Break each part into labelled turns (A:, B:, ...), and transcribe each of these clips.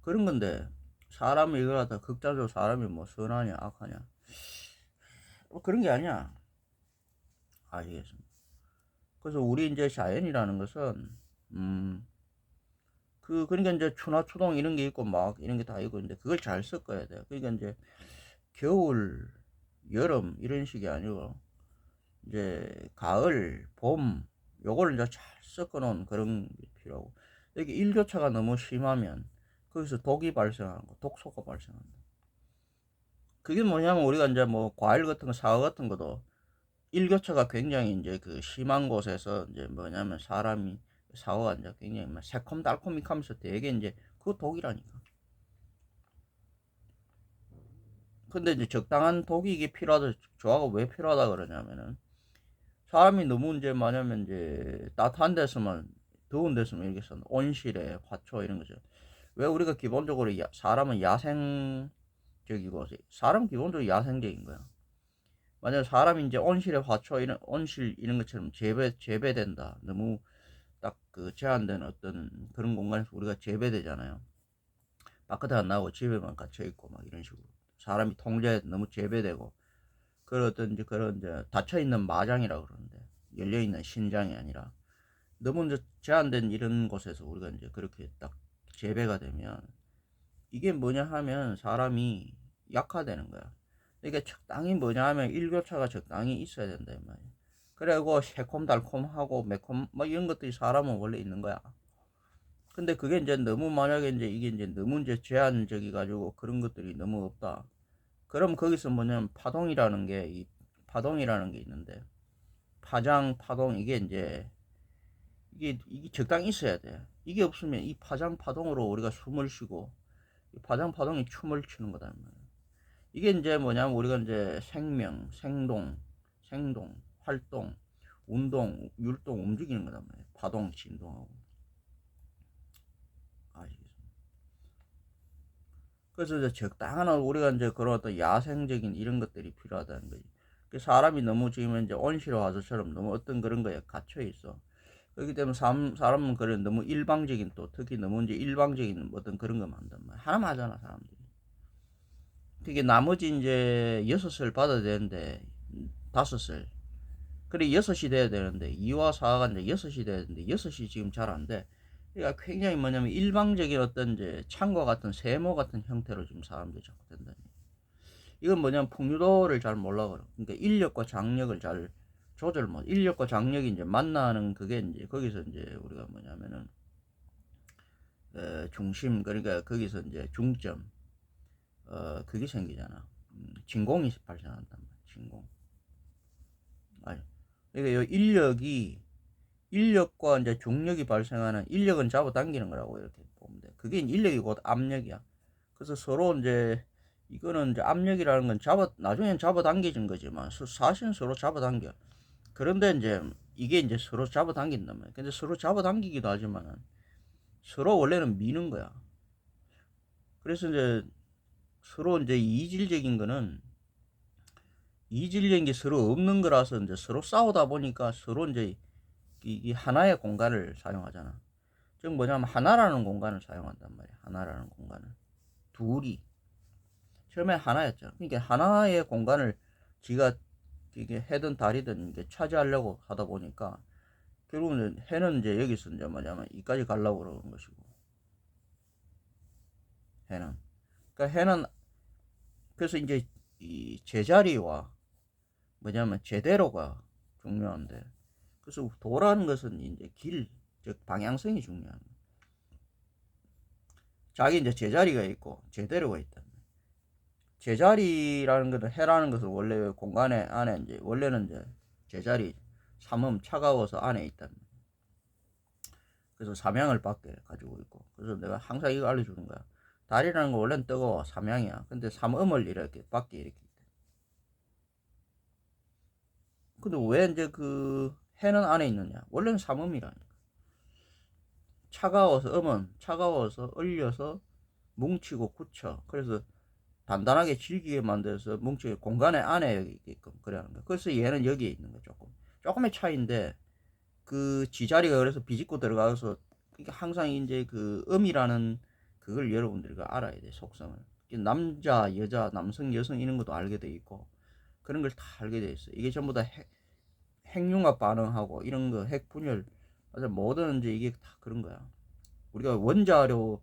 A: 그런 건데, 사람이 이걸 갖다 극단적으로 사람이 뭐 선하냐, 악하냐. 그런 게 아니야. 아시겠습니까? 그래서 우리 이제 자연이라는 것은, 그러니까 이제 추나 추동 이런 게 있고 막 이런 게 다 있고, 근데 그걸 잘 섞어야 돼요. 그러니까 이제 겨울, 여름 이런 식이 아니고, 이제 가을, 봄, 요거를 이제 잘 섞어 놓은 그런 게 필요하고, 여기 일교차가 너무 심하면 거기서 독이 발생하는 거, 독소가 발생한다. 그게 뭐냐면 우리가 이제 뭐 과일 같은 거, 사과 같은 것도 일교차가 굉장히 이제 그 심한 곳에서 이제 뭐냐면 사람이 사과가 이제 굉장히 막 새콤달콤하면서 되게 이제 그거 독이라니까. 근데 이제 적당한 독이 이게 필요하다. 조화가 왜 필요하다 그러냐면은 사람이 너무 이제 뭐냐면 이제 따뜻한 데서만 더운 데서만 이렇게 선 온실에 화초 이런 거죠. 왜 우리가 기본적으로 사람은 야생적이고 사람 기본적으로 야생적인 거야. 만약 사람이 이제 온실에 화초 이런 온실 이런 것처럼 재배된다. 너무 딱 그 제한된 어떤 그런 공간에서 우리가 재배되잖아요. 바깥에 안 나오고 집에만 갇혀 있고 막 이런 식으로 사람이 통제 너무 재배되고 그런 어떤 이제 그런 이제 닫혀 있는 마장이라고 그러는데 열려 있는 신장이 아니라 너무 이제 제한된 이런 곳에서 우리가 이제 그렇게 딱 재배가 되면 이게 뭐냐 하면 사람이 약화되는 거야. 이게 적당히 뭐냐 하면 일교차가 적당히 있어야 된다 이 말이야. 그리고 새콤달콤하고 매콤 뭐 이런 것들이 사람은 원래 있는 거야. 근데 그게 이제 너무 만약에 이제 이게 이제 너무 이제 제한적이 가지고 그런 것들이 너무 없다. 그럼 거기서 뭐냐면 파동이라는 게 이 파동이라는 게 있는데 파장 파동 이게 이제 이게 적당히 있어야 돼. 이게 없으면 이 파장 파동으로 우리가 숨을 쉬고 이 파장 파동이 춤을 추는 거다 말이야. 이게 이제 뭐냐면 우리가 이제 생명, 생동, 활동, 운동, 율동 움직이는 거단 말이야. 파동, 진동하고. 아시겠습니까? 그래서 이제 적당한 우리가 이제 그런 어떤 야생적인 이런 것들이 필요하다는 거지. 그 사람이 너무 지금 이제 온실화조처럼 너무 어떤 그런 거에 갇혀 있어. 그렇기 때문에 사람은 그런 너무 일방적인 또 특히 너무 이제 일방적인 어떤 그런 거 만단 말이야. 하나만 하잖아 사람들이. 그게 나머지 이제 6을 받아야 되는데 5을. 그래 6이 돼야 되는데 2와 4가 이제 6이 돼야 되는데 6이 지금 잘 안 돼. 그러니까 굉장히 뭐냐면 일방적인 어떤 이제 창과 같은 세모 같은 형태로 지금 사람들이 자꾸 된다. 이건 뭐냐면 풍류도를 잘 몰라 그래. 그러니까 인력과 장력을 잘 조절 못. 인력과 장력이 이제 만나는 그게 이제 거기서 이제 우리가 뭐냐면은 중심 그러니까 거기서 이제 중점 그게 생기잖아. 진공이 발생한단 말이야. 진공. 아니. 그러니까 이 인력과 이제 중력이 발생하는 인력은 잡아당기는 거라고 이렇게 보면 돼. 그게 인력이 곧 압력이야. 그래서 서로 이제 이거는 이제 압력이라는 건 나중엔 잡아당겨진 거지만 사실은 서로 잡아당겨. 그런데 이제 이게 이제 서로 잡아당긴단 말이야. 근데 서로 잡아당기기도 하지만은 서로 원래는 미는 거야. 그래서 이제 서로 이제 이질적인 게 서로 없는 거라서 이제 서로 싸우다 보니까 서로 이제 이 하나의 공간을 사용하잖아. 즉 뭐냐면 하나라는 공간을 사용한단 말이야. 하나라는 공간을. 둘이. 처음에 하나였죠. 그러니까 하나의 공간을 지가 이게 해든 달이든 이게 차지하려고 하다 보니까 결국은 해는 이제 여기서 이제 뭐냐면 이까지 가려고 그러는 것이고 해는. 그러니까 해는 그래서 이제 이 제자리와 뭐냐면 제대로가 중요한데 그래서 도라는 것은 이제 즉 방향성이 중요한 거예요. 자기 이제 제자리가 있고 제대로가 있다. 제자리라는 것은 해라는 것은 원래 공간에 안에 이제 원래는 이제 제자리 삼음 차가워서 안에 있다. 그래서 삼양을 밖에 가지고 있고 그래서 내가 항상 이거 알려주는 거야. 달이라는 거 원래는 뜨거워 삼양이야. 근데 삼음을 이렇게 밖에 이렇게 있대. 근데 왜 이제 그 해는 안에 있느냐? 원래는 삼음이라니까. 차가워서 음은 차가워서 얼려서 뭉치고 굳혀. 그래서 단단하게 질기게 만들어서 뭉치게 공간의 안에 여기 있게끔 그래 하는 거야. 그래서 얘는 여기에 있는 거야. 조금의 차이인데 그 지자리가 그래서 비집고 들어가서 항상 이제 그 음이라는 그걸 여러분들이 알아야 돼, 속성을. 남자, 여자, 남성, 여성 이런 것도 알게 돼 있고 그런 걸 다 알게 돼 있어. 이게 전부 다 핵융합 반응하고 이런 거, 핵분열, 맞아, 뭐든지 이게 다 그런 거야. 우리가 원자로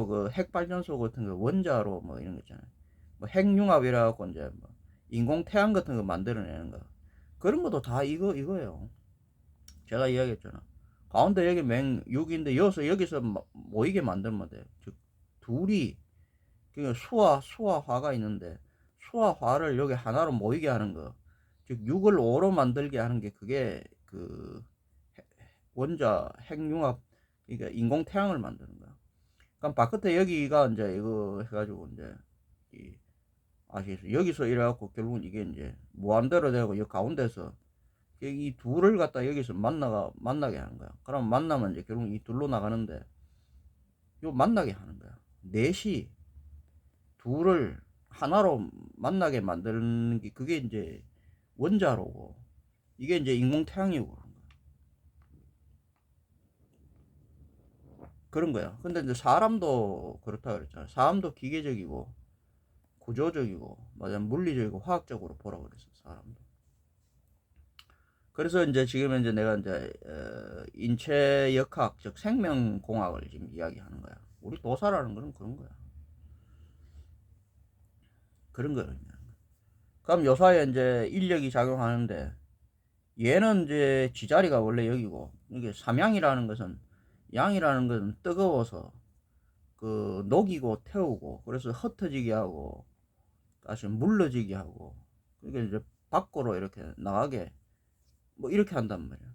A: 그 핵발전소 같은 거 원자로 뭐 이런 거 있잖아요. 뭐 핵융합이라 갖고 이제 뭐 인공태양 같은 거 만들어내는 거, 그런 것도 다 이거예요. 제가 이야기했잖아. 가운데 여기 맹 6인데 여기서 모이게 만들면 돼. 즉 둘이, 그러니까 수화화가 있는데 수화화를 여기 하나로 모이게 하는 거, 즉 6을 5로 만들게 하는 게 그게 그 원자 핵융합, 그러니까 인공태양을 만드는 거야. 그럼 바깥에 여기가 이제 이거 해가지고 이제 아시겠어요? 여기서 이래갖고 결국은 이게 이제 무한대로 되고 이 가운데서 이 둘을 갖다 여기서 만나게 하는 거야. 그럼 만나면 이제 결국 이 둘로 나가는데 요 만나게 하는 거야. 넷이 둘을 하나로 만나게 만드는 게 그게 이제 원자로고, 이게 이제 인공태양이고 그런 거야. 근데 이제 사람도 그렇다 그랬잖아. 사람도 기계적이고 구조적이고 맞아, 물리적이고 화학적으로 보라 그랬어, 사람도. 그래서 이제 지금 이제 내가 이제 인체 역학, 즉 생명공학을 지금 이야기하는 거야. 우리 도사라는 거는 그런 거야. 그런 거예요. 그럼 요사에 이제 인력이 작용하는데 얘는 이제 지자리가 원래 여기고, 이게 삼양이라는 것은, 양이라는 것은 뜨거워서 그 녹이고 태우고 그래서 흩어지게 하고 다시 물러지게 하고, 그러니까 이제 밖으로 이렇게 나가게 뭐 이렇게 한단 말이야.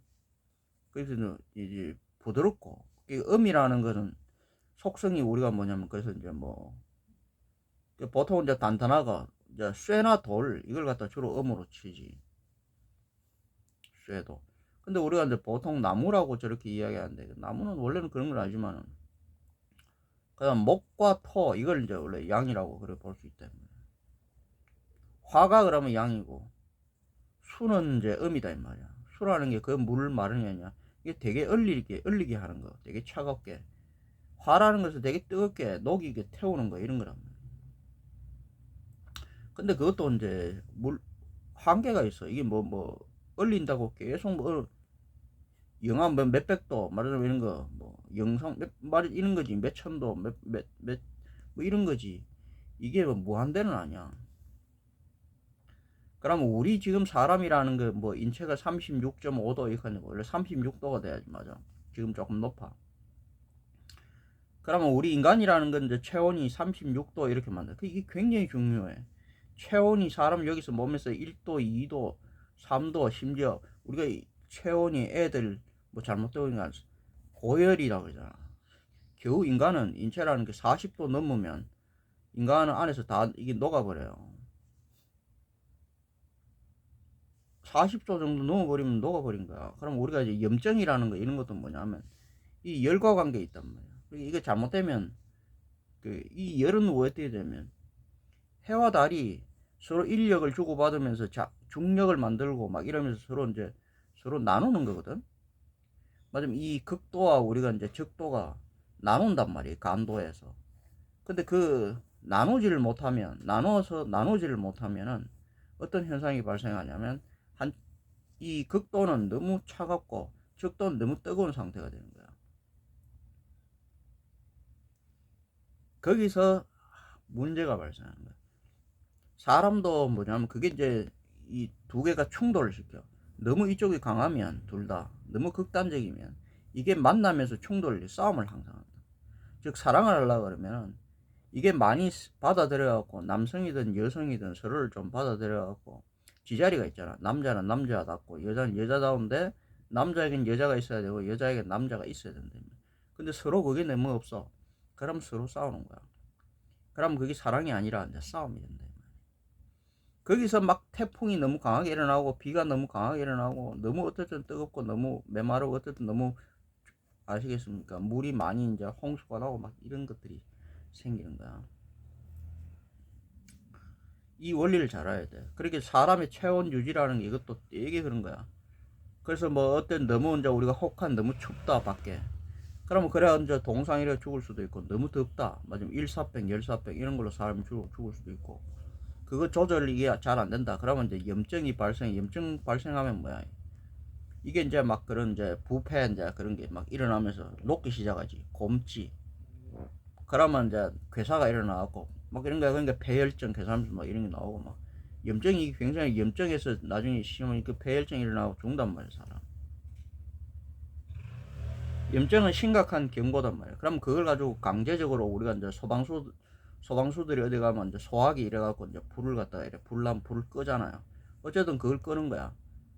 A: 그래서 이제 부드럽고, 음이라는 것은 속성이 우리가 뭐냐면, 그래서 이제 뭐 보통 이제 단단하고 이제 쇠나 돌 이걸 갖다 주로 음으로 치지, 쇠도. 근데 우리가 이제 보통 나무라고 저렇게 이야기하는데, 나무는 원래는 그런 걸 알지만은 그다음 목과 토 이걸 이제 원래 양이라고 그래 볼 수 있다. 화가 그러면 양이고 수는 이제 음이다 이 말이야. 수라는 게 그 물을 말하는 게 아니야. 이게 되게 얼리게 하는 거, 되게 차갑게. 화라는 것은 되게 뜨겁게 녹이게 태우는 거, 이런 거란 말이야. 근데 그것도 이제 한계가 있어. 이게 뭐 얼린다고 계속 뭐 영하 몇백 도 말하자면 이런 거, 뭐 영상 이런 거지, 몇천 도 뭐 이런 거지. 이게 뭐 무한대는 아니야. 그러면 우리 지금 사람이라는 거 뭐 인체가 36.5도 이렇게 하는 거, 원래 36도가 돼야지, 맞아. 지금 조금 높아. 그러면 우리 인간이라는 건 이제 체온이 36도 이렇게 만들어. 이게 굉장히 중요해. 체온이 사람 여기서 몸에서 1도, 2도, 3도, 심지어 우리가 체온이 애들 뭐 잘못되고 있는 거 고열이라고 그러잖아. 겨우 인간은, 인체라는 게 40도 넘으면 인간은 안에서 다 이게 녹아버려요. 40도 정도 넘어버리면 녹아버린 거야. 그럼 우리가 이제 염증이라는 거 이런 것도 뭐냐면 이 열과 관계에 있단 말이야. 이게 잘못되면 이 열은 왜 어떻게 되면 해와 달이 서로 인력을 주고받으면서 중력을 만들고 막 이러면서 서로 나누는 거거든. 맞으면 이 극도와 우리가 이제 적도가 나눈단 말이에요, 간도에서. 근데 그 나누지를 못하면은 어떤 현상이 발생하냐면 이 극도는 너무 차갑고 적도는 너무 뜨거운 상태가 되는 거야. 거기서 문제가 발생하는 거야. 사람도 뭐냐면 그게 이제 이 두 개가 충돌을 시켜. 너무 이쪽이 강하면, 둘 다 너무 극단적이면 이게 만나면서 싸움을 항상 한다. 즉 사랑을 하려고 그러면 이게 많이 받아들여 갖고, 남성이든 여성이든 서로를 좀 받아들여 갖고, 지자리가 있잖아. 남자는 남자답고 여자는 여자다운데 남자에겐 여자가 있어야 되고 여자에겐 남자가 있어야 된다. 근데 서로 그게 너무 없어. 그럼 서로 싸우는 거야. 그럼 그게 사랑이 아니라 이제 싸움이 된다. 거기서 막 태풍이 너무 강하게 일어나고 비가 너무 강하게 일어나고 너무 어쨌든 뜨겁고 너무 메마르고 어쨌든 너무, 아시겠습니까? 물이 많이 이제 홍수가 나고 막 이런 것들이 생기는 거야. 이 원리를 잘 알아야 돼. 그렇게 사람의 체온 유지라는 게 이것도 되게 그런 거야. 그래서 뭐 어떤 너무 이제 우리가 혹한 너무 춥다 밖에, 그러면 그래야 이제 동상 이래 죽을 수도 있고, 너무 덥다 맞으면 일사병 열사병 이런 걸로 사람이 죽을 수도 있고, 그거 조절이 이게 잘 안 된다 그러면 이제 염증 발생하면 뭐야, 이게 이제 막 그런 이제 부패 이제 그런 게 막 일어나면서 녹기 시작하지. 곰지. 그러면 이제 괴사가 일어나고 막 이런 거, 그러니까 폐혈증 괴사하면서 막 이런 게 나오고, 막 염증이 굉장히 염증에서 나중에 심하면 그 폐혈증이 일어나고 죽는단 말이야 사람. 염증은 심각한 경고단 말이야. 그럼 그걸 가지고 강제적으로 우리가 이제 소방수들이 어디 가면 이제 소화기 이래갖고 이제 불을 갖다가 이래 불을 끄잖아요. 어쨌든 그걸 끄는 거야.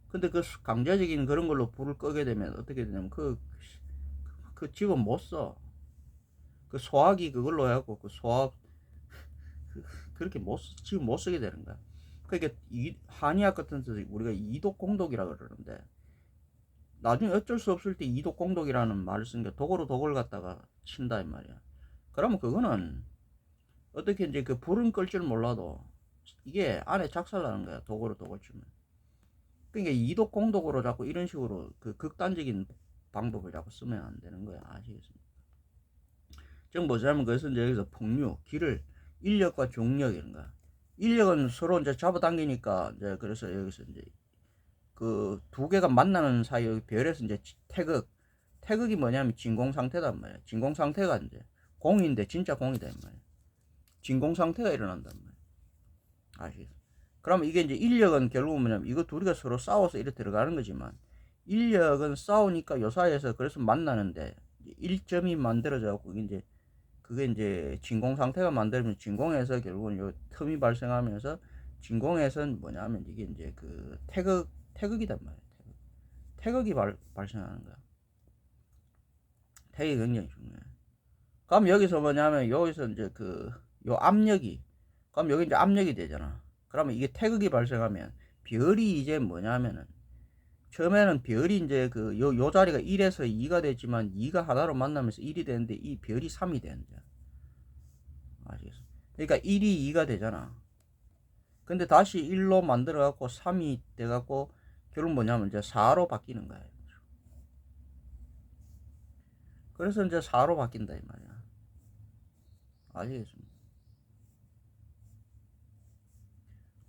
A: 근데 그 강제적인 그런 걸로 불을 끄게 되면 어떻게 되냐면 그 집은 못 써. 그 소화기 그걸로 해갖고 그 소화 그렇게 지금 못 쓰게 되는 거야. 그러니까 한의학 같은 데서 우리가 이독 공독이라 그러는데, 나중에 어쩔 수 없을 때 이독 공독이라는 말을 쓴 게 독으로 독을 갖다가 친다 이 말이야. 그러면 그거는 어떻게 이제 그 불은 끌 줄 몰라도 이게 안에 작살나는 거야, 독으로 독을 주면. 그러니까 이독 공독으로 자꾸 이런 식으로 그 극단적인 방법을 자꾸 쓰면 안 되는 거야. 아시겠습니까? 즉 뭐냐면 그래서 이제 여기서 풍류, 기를, 인력과 중력 이런 거야. 인력은 서로 이제 잡아당기니까 이제 그래서 여기서 이제 그 두 개가 만나는 사이 별에서 이제 태극이 뭐냐면 진공 상태단 말이야. 진공 상태가 이제 공인데 진짜 공이다 이 말이야. 진공 상태가 일어난단 말이야. 아시겠어? 그러면 이게 이제 인력은 결국은 뭐냐면 이거 둘이가 서로 싸워서 이렇게 들어가는 거지만, 인력은 싸우니까 요 사이에서 그래서 만나는데 일점이 만들어져 갖고 이제 그게 이제 진공 상태가 만들면 진공에서 결국은 요 틈이 발생하면서, 진공에서는 뭐냐면 이게 이제 그 태극이단 말이야. 태극이 발생하는 거야. 태극이 굉장히 중요해. 그럼 여기서 뭐냐면 여기서 이제 요 압력이, 그럼 여기 이제 압력이 되잖아. 그러면 이게 태극이 발생하면 별이 이제 뭐냐면은 처음에는 별이 이제 요 자리가 1에서 2가 됐지만 2가 하나로 만나면서 1이 되는데 이 별이 3이 되는 거야. 아시겠어? 그러니까 1이 2가 되잖아. 근데 다시 1로 만들어 갖고 3이 돼 갖고 결국 뭐냐면 이제 4로 바뀌는 거야. 그래서 이제 4로 바뀐다 이 말이야. 아시겠습니까?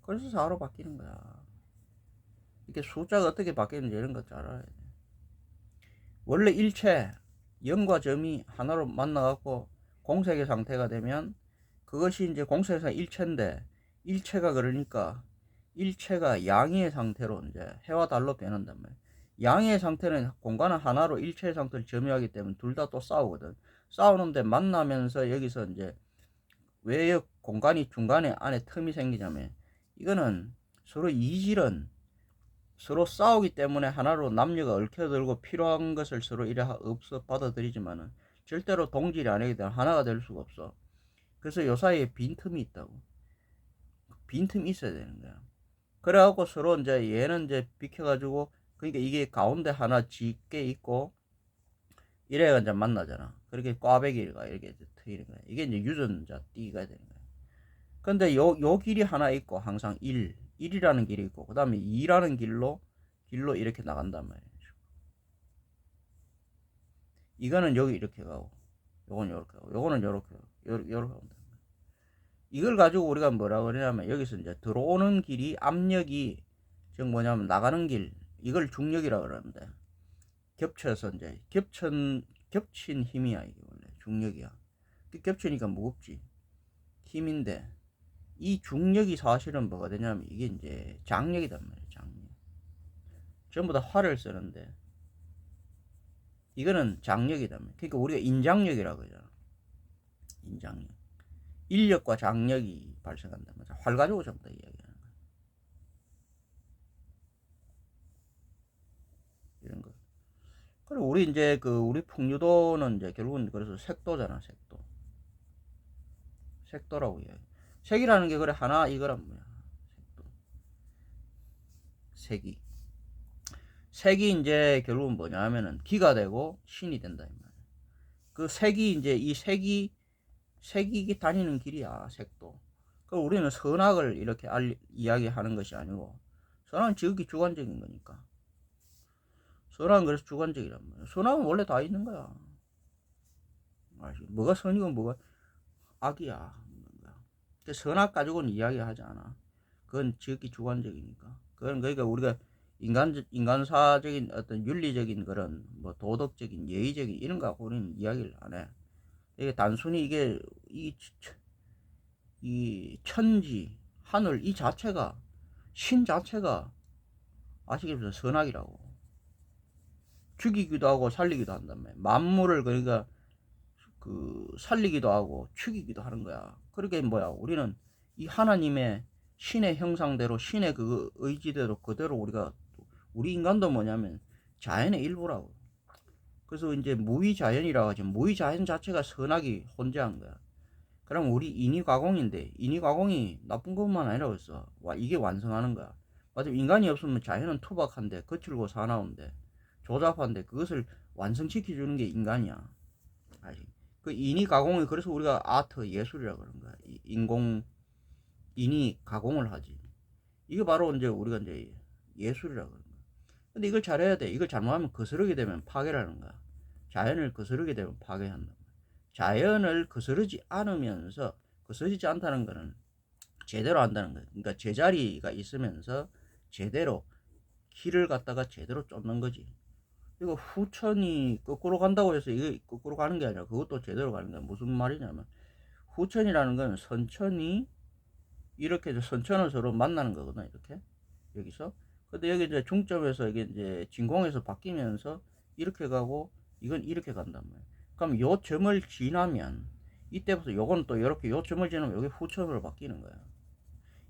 A: 그래서 4로 바뀌는 거야. 이게 숫자가 어떻게 바뀌는지 이런 것 잘 알아야 돼. 원래 일체 0과 점이 하나로 만나갖고 공색의 상태가 되면 그것이 이제 공색상 일체인데, 일체가 그러니까 일체가 양의 상태로 이제 해와 달로 변한단 말이야. 양의 상태는 공간은 하나로 일체의 상태를 점유하기 때문에 둘 다 또 싸우거든. 싸우는데 만나면서 여기서 이제 왜 공간이 중간에 안에 틈이 생기냐면, 이거는 서로 이질은 서로 싸우기 때문에 하나로 남녀가 얽혀들고 필요한 것을 서로 이래 없어 받아들이지만은 절대로 동질이 아니기 때문에 하나가 될 수가 없어. 그래서 요 사이에 빈틈이 있다고. 빈틈이 있어야 되는 거야. 그래갖고 서로 이제 얘는 이제 비켜가지고, 그러니까 이게 가운데 하나 짙게 있고 이래가 이제 만나잖아. 그렇게 꽈배기가 이렇게 트이는 거야. 이게 이제 유전자 띠가 되는 거야. 근데 요 길이 하나 있고 항상 1이라는 길이 있고 그 다음에 2라는 길로 이렇게 나간단 말이야. 이거는 여기 이렇게 가고, 요건 요렇게 가고, 요거는 요렇게 가고, 요렇게 가고. 이걸 가지고 우리가 뭐라 그러냐면 여기서 이제 들어오는 길이 압력이 즉 뭐냐면 나가는 길, 이걸 중력이라 그러는데, 겹쳐서 이제 겹친 힘이야 이게 원래 중력이야. 겹치니까 무겁지 힘인데, 이 중력이 사실은 뭐가 되냐면 이게 이제 장력이단 말이야. 장력. 전부 다 활을 쓰는데 이거는 장력이단 말이야. 그러니까 우리가 인장력이라고 하잖아. 인장력. 인력과 장력이 발생한단 말이야. 활 가지고 전부 다 이야기하는 거야. 이런 거. 그리고 우리 이제 우리 풍류도는 이제 결국은 그래서 색도잖아. 색도라고 이야기. 색이라는 게 그래 하나 이거란 뭐야. 색도. 색이 이제 결국은 뭐냐 하면은 기가 되고 신이 된다 이 말이야. 그 색이 이제 이 색이 다니는 길이야. 색도. 그 우리는 선악을 이렇게 이야기하는 것이 아니고, 선악은 지극히 주관적인 거니까. 선악은 그래서 주관적이란 말이야. 선악은 원래 다 있는 거야. 뭐가 선이고 뭐가 악이야. 그 선악 가지고는 이야기하지 않아. 그건 지극히 주관적이니까. 그건 그러니까 우리가 인간사적인 어떤 윤리적인 그런 뭐 도덕적인 예의적인 이런 거 갖고 우리는 이야기를 안 해. 이게 단순히 이 천지 하늘 이 자체가 신 자체가 아시겠죠? 선악이라고. 죽이기도 하고 살리기도 한단 말이야. 만물을 그러니까 그 살리기도 하고 죽이기도 하는 거야. 그러게 뭐야? 우리는 이 하나님의 신의 형상대로 신의 그 의지대로 그대로 우리 인간도 뭐냐면 자연의 일부라고. 그래서 이제 무위자연이라고 하지. 무위자연 자체가 선악이 혼재한 거야. 그럼 우리 인위가공인데 인위가공이 나쁜 것만 아니라고 했어. 이게 완성하는 거야. 맞아. 인간이 없으면 자연은 투박한데 거칠고 사나운데 조잡한데 그것을 완성시켜주는 게 인간이야. 아직 그 인위 가공이 그래서 우리가 아트 예술이라 그런 거야. 인위 가공을 하지. 이게 바로 이제 우리가 이제 예술이라 그런 거야. 근데 이걸 잘해야 돼. 이걸 잘못하면 거스르게 되면 파괴라는 거야. 자연을 거스르게 되면 파괴한다. 자연을 거스르지 않으면서 거스르지 않다는 거는 제대로 한다는 거야. 그러니까 제자리가 있으면서 제대로 길을 갖다가 제대로 쫓는 거지. 이거 후천이 거꾸로 간다고 해서 이게 거꾸로 가는 게 아니라 그것도 제대로 가는 거야. 무슨 말이냐면 후천이라는 건 선천이 이렇게 선천을 서로 만나는 거거든. 이렇게 여기서. 근데 여기 이제 중점에서 이게 이제 진공에서 바뀌면서 이렇게 가고 이건 이렇게 간단 말이야. 그럼 요 점을 지나면 이때부터 요거는 또 이렇게 요 점을 지나면 여기 후천으로 바뀌는 거야.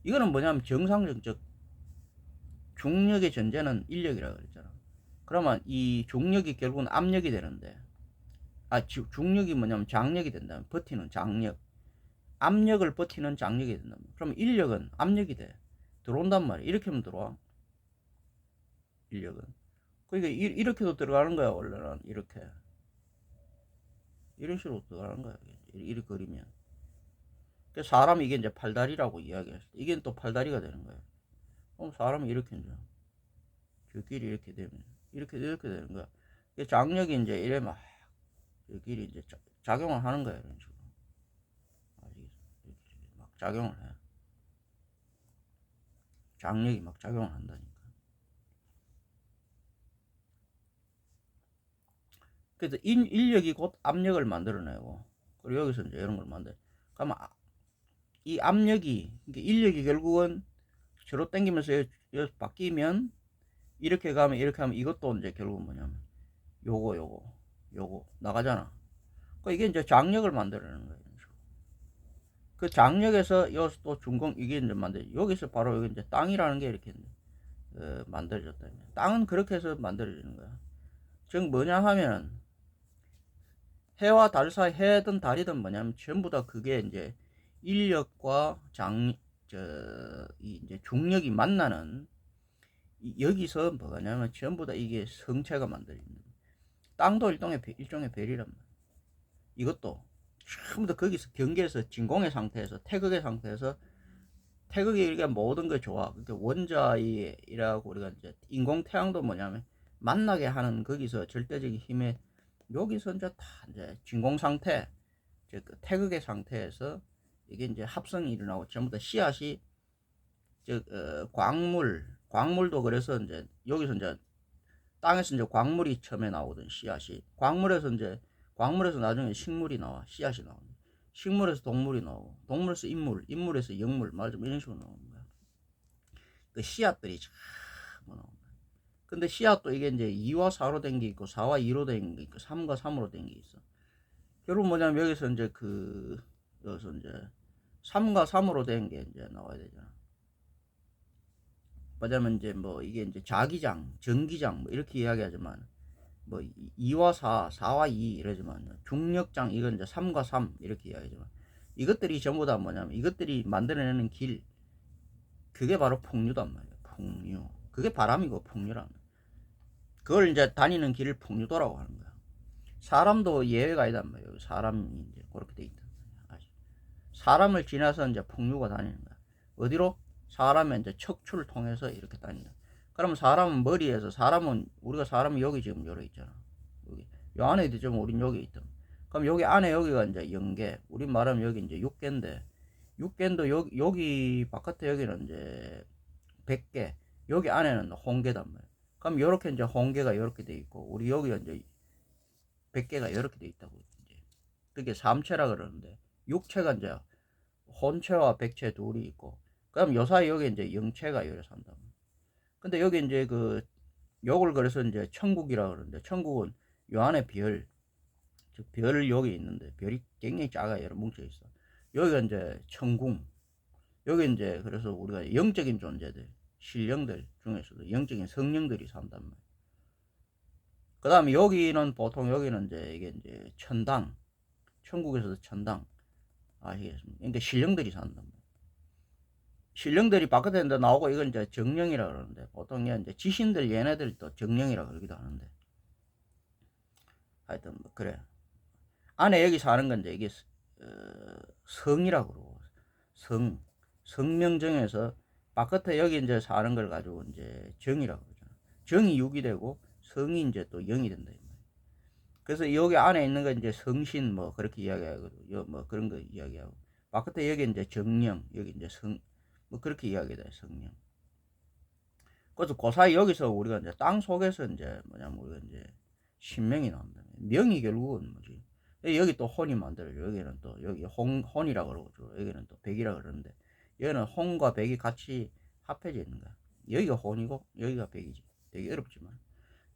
A: 이거는 뭐냐면 정상적 중력의 전제는 인력이라고 그랬잖아. 그러면 이 중력이 결국은 압력이 되는데 중력이 뭐냐면 장력이 된다면 버티는 장력 압력을 버티는 장력이 된다면 그럼 인력은 압력이 돼 들어온단 말이야. 이렇게 하면 들어와 인력은. 그러니까 이렇게도 들어가는 거야. 원래는 이렇게 이런 식으로 들어가는 거야. 이렇게 그리면 사람이 이게 이제 팔다리라고 이야기했을 때 이게 또 팔다리가 되는 거야. 그럼 사람이 이렇게 이제 저 길이 이렇게 되면 이렇게 되는 거야. 장력이 이제 이래 막 여기 이제 작용을 하는 거야. 이런 식으로 막 작용을 해. 장력이 막 작용을 한다니까. 그래서 인력이 곧 압력을 만들어내고 그리고 여기서 이제 이런 걸 만들. 그러면 이 압력이 그러니까 인력이 결국은 저로 당기면서 여기 바뀌면 이렇게 가면 이렇게 하면 이것도 이제 결국 뭐냐면 요거 나가잖아. 그러니까 이게 이제 장력을 만들어내는 거예요. 그 장력에서 여기서 또 중공 이게 이제 여기서 바로 여기 이제 땅이라는 게 이렇게 만들어졌다. 땅은 그렇게 해서 만들어지는 거야. 즉 뭐냐 하면 해와 달 사이 해든 달이든 뭐냐면 전부 다 그게 이제 인력과 이제 중력이 만나는 여기서 뭐냐면 전부 다 이게 성체가 만들어지는 거야. 땅도 일종의 별이란 말이야. 이것도 전부 다 거기서 경계에서 진공의 상태에서 태극의 상태에서 태극이 이렇게 모든 게 좋아. 그러니까 원자이라고 우리가 이제 인공 태양도 뭐냐면 만나게 하는 거기서 절대적인 힘에 여기서 이제 다 이제 진공 상태, 즉 태극의 상태에서 이게 이제 합성이 일어나고 전부 다 씨앗이 즉 광물도 그래서 이제 여기서 이제 땅에서 이제 광물이 처음에 나오던 씨앗이 광물에서 나중에 식물이 나와 씨앗이 나오는 식물에서 동물이 나오고 동물에서 인물에서 영물 말하자면 이런 식으로 나오는 거야. 그 씨앗들이 뭐 나오는 거야. 근데 씨앗도 이게 이제 2와 4로 된 게 있고 4와 2로 된 게 있고 3과 3으로 된 게 있어. 결국 뭐냐면 여기서 이제 여기서 이제 3과 3으로 된 게 이제 나와야 되잖아. 뭐냐면 이제 뭐 이게 이제 자기장, 전기장 뭐 이렇게 이야기하지만 뭐 2와 4, 4와 2 이러지만 중력장 이건 이제 3과 3 이렇게 이야기하지만 이것들이 전부 다 뭐냐면 이것들이 만들어내는 길 그게 바로 풍류단 말이야. 풍류. 그게 바람이고 풍류라는 거야. 그걸 이제 다니는 길을 풍류도라고 하는 거야. 사람도 예외가 아니단 말이야. 사람이 이제 그렇게 돼 있단 말이야. 사람을 지나서 이제 풍류가 다니는 거야. 어디로? 사람의 이제 척추를 통해서 이렇게 다닌다. 그러면 사람은 머리에서 우리가 사람이 여기 지금 열어 있잖아. 여기 요 안에 있지만 우린 여기 있다. 그럼 여기 안에 여기가 이제 영계, 우리 말하면 여기 이제 육계인데, 육계도 여기 바깥에 여기는 이제 백계, 여기 안에는 홍계단 말이야. 그럼 요렇게 이제 홍계가 이렇게 돼 있고, 우리 여기가 이제 백계가 이렇게 돼 있다고. 이제 그게 삼체라 그러는데, 육체가 이제 혼체와 백체 둘이 있고, 그럼 요 사이 여기 이제 영체가 이래 산다. 근데 여기 이제 그 요걸 그래서 이제 천국이라 그러는데, 천국은 요 안에 별, 즉 별 여기 있는데 별이 굉장히 작아 여러 뭉쳐 있어. 여기가 이제 천궁. 여기 이제 그래서 우리가 영적인 존재들, 신령들 중에서도 영적인 성령들이 산단 말이야. 그 다음에 여기는 보통 여기는 이제 이게 이제 천당, 천국에서도 천당 아시겠습니까? 그러니까 신령들이 산단 말이야. 신령들이 바깥에 나오고 이건 이제 정령이라 그러는데 보통 이제 지신들 얘네들 또 정령이라 그러기도 하는데 하여튼 뭐 그래. 안에 여기 사는 건 이제 이게 성이라고 그러고 성명정에서 바깥에 여기 이제 사는 걸 가지고 이제 정이라고 그러잖아. 정이 6이 되고 성이 이제 또 0이 된다. 그래서 여기 안에 있는 거 이제 성신 뭐 그렇게 이야기하고 뭐 그런 거 이야기하고 바깥에 여기 이제 정령 여기 이제 성 뭐 그렇게 이야기다 성령. 그래서 그 사이 여기서 우리가 이제 땅 속에서 이제 뭐냐면 우리가 이제 신명이 나온다. 명이 결국은 뭐지? 여기 또 혼이 만들어져. 여기는 또 여기 혼이라고 그러고 여기는 또 백이라 그러는데 여기는 혼과 백이 같이 합해져 있는 거야. 여기가 혼이고 여기가 백이지. 되게 어렵지만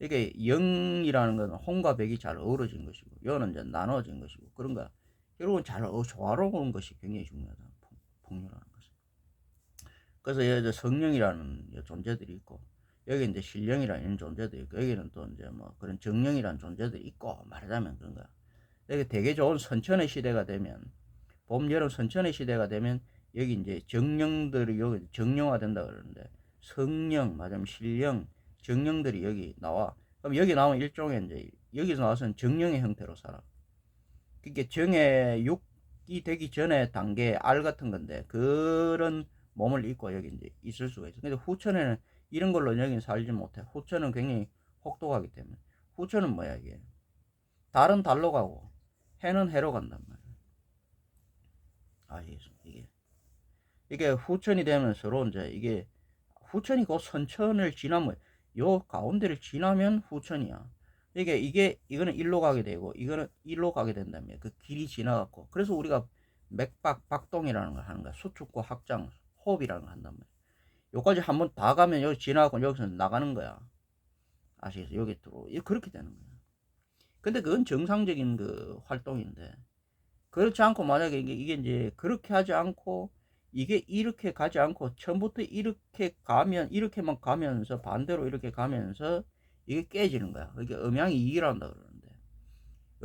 A: 이게 영이라는 건 혼과 백이 잘 어우러진 것이고 여기는 이제 나눠진 것이고 그런 거야. 결국은 잘 조화로운 것이 굉장히 중요하다. 풍요라는 것은. 그래서 여기 성령이라는 존재들이 있고 여기 이제 신령이라는 존재들이 있고 여기는 또 이제 뭐 그런 정령이라는 존재들이 있고 말하자면 그런 거야. 여기 되게 좋은 선천의 시대가 되면 봄, 여름 선천의 시대가 되면 여기 이제 정령들이 여기 정령화된다 그러는데 성령, 맞으면 신령, 정령들이 여기 나와. 그럼 여기 나오면 일종의 이제 여기서 나와서는 정령의 형태로 살아. 그게 정의 육이 되기 전에 단계 알 같은 건데 그런 몸을 입고 여기 이제 있을 수가 있어. 근데 후천에는 이런 걸로 여기는 살지 못해. 후천은 굉장히 혹독하기 때문에. 후천은 뭐야 이게? 달은 달로 가고 해는 해로 간단 말이야. 아시겠습니까? 이게 후천이 되면 서로 이제 이게 후천이 그 선천을 지나면 요 가운데를 지나면 후천이야. 이거는 일로 가게 되고 이거는 일로 가게 된다며 그 길이 지나갔고 그래서 우리가 맥박 박동이라는 걸 하는 거야. 수축과 확장 호흡이라는 걸 한단 말이야. 요까지 한번 다 가면 여기 지나가고 여기서 나가는 거야. 아시겠어요? 여기 들어 그렇게 되는 거야. 근데 그건 정상적인 그 활동인데 그렇지 않고 만약에 이게 이제 그렇게 하지 않고 이게 이렇게 가지 않고 처음부터 이렇게 가면 이렇게만 가면서 반대로 이렇게 가면서 이게 깨지는 거야. 이게 음양이 이결한다 그러는데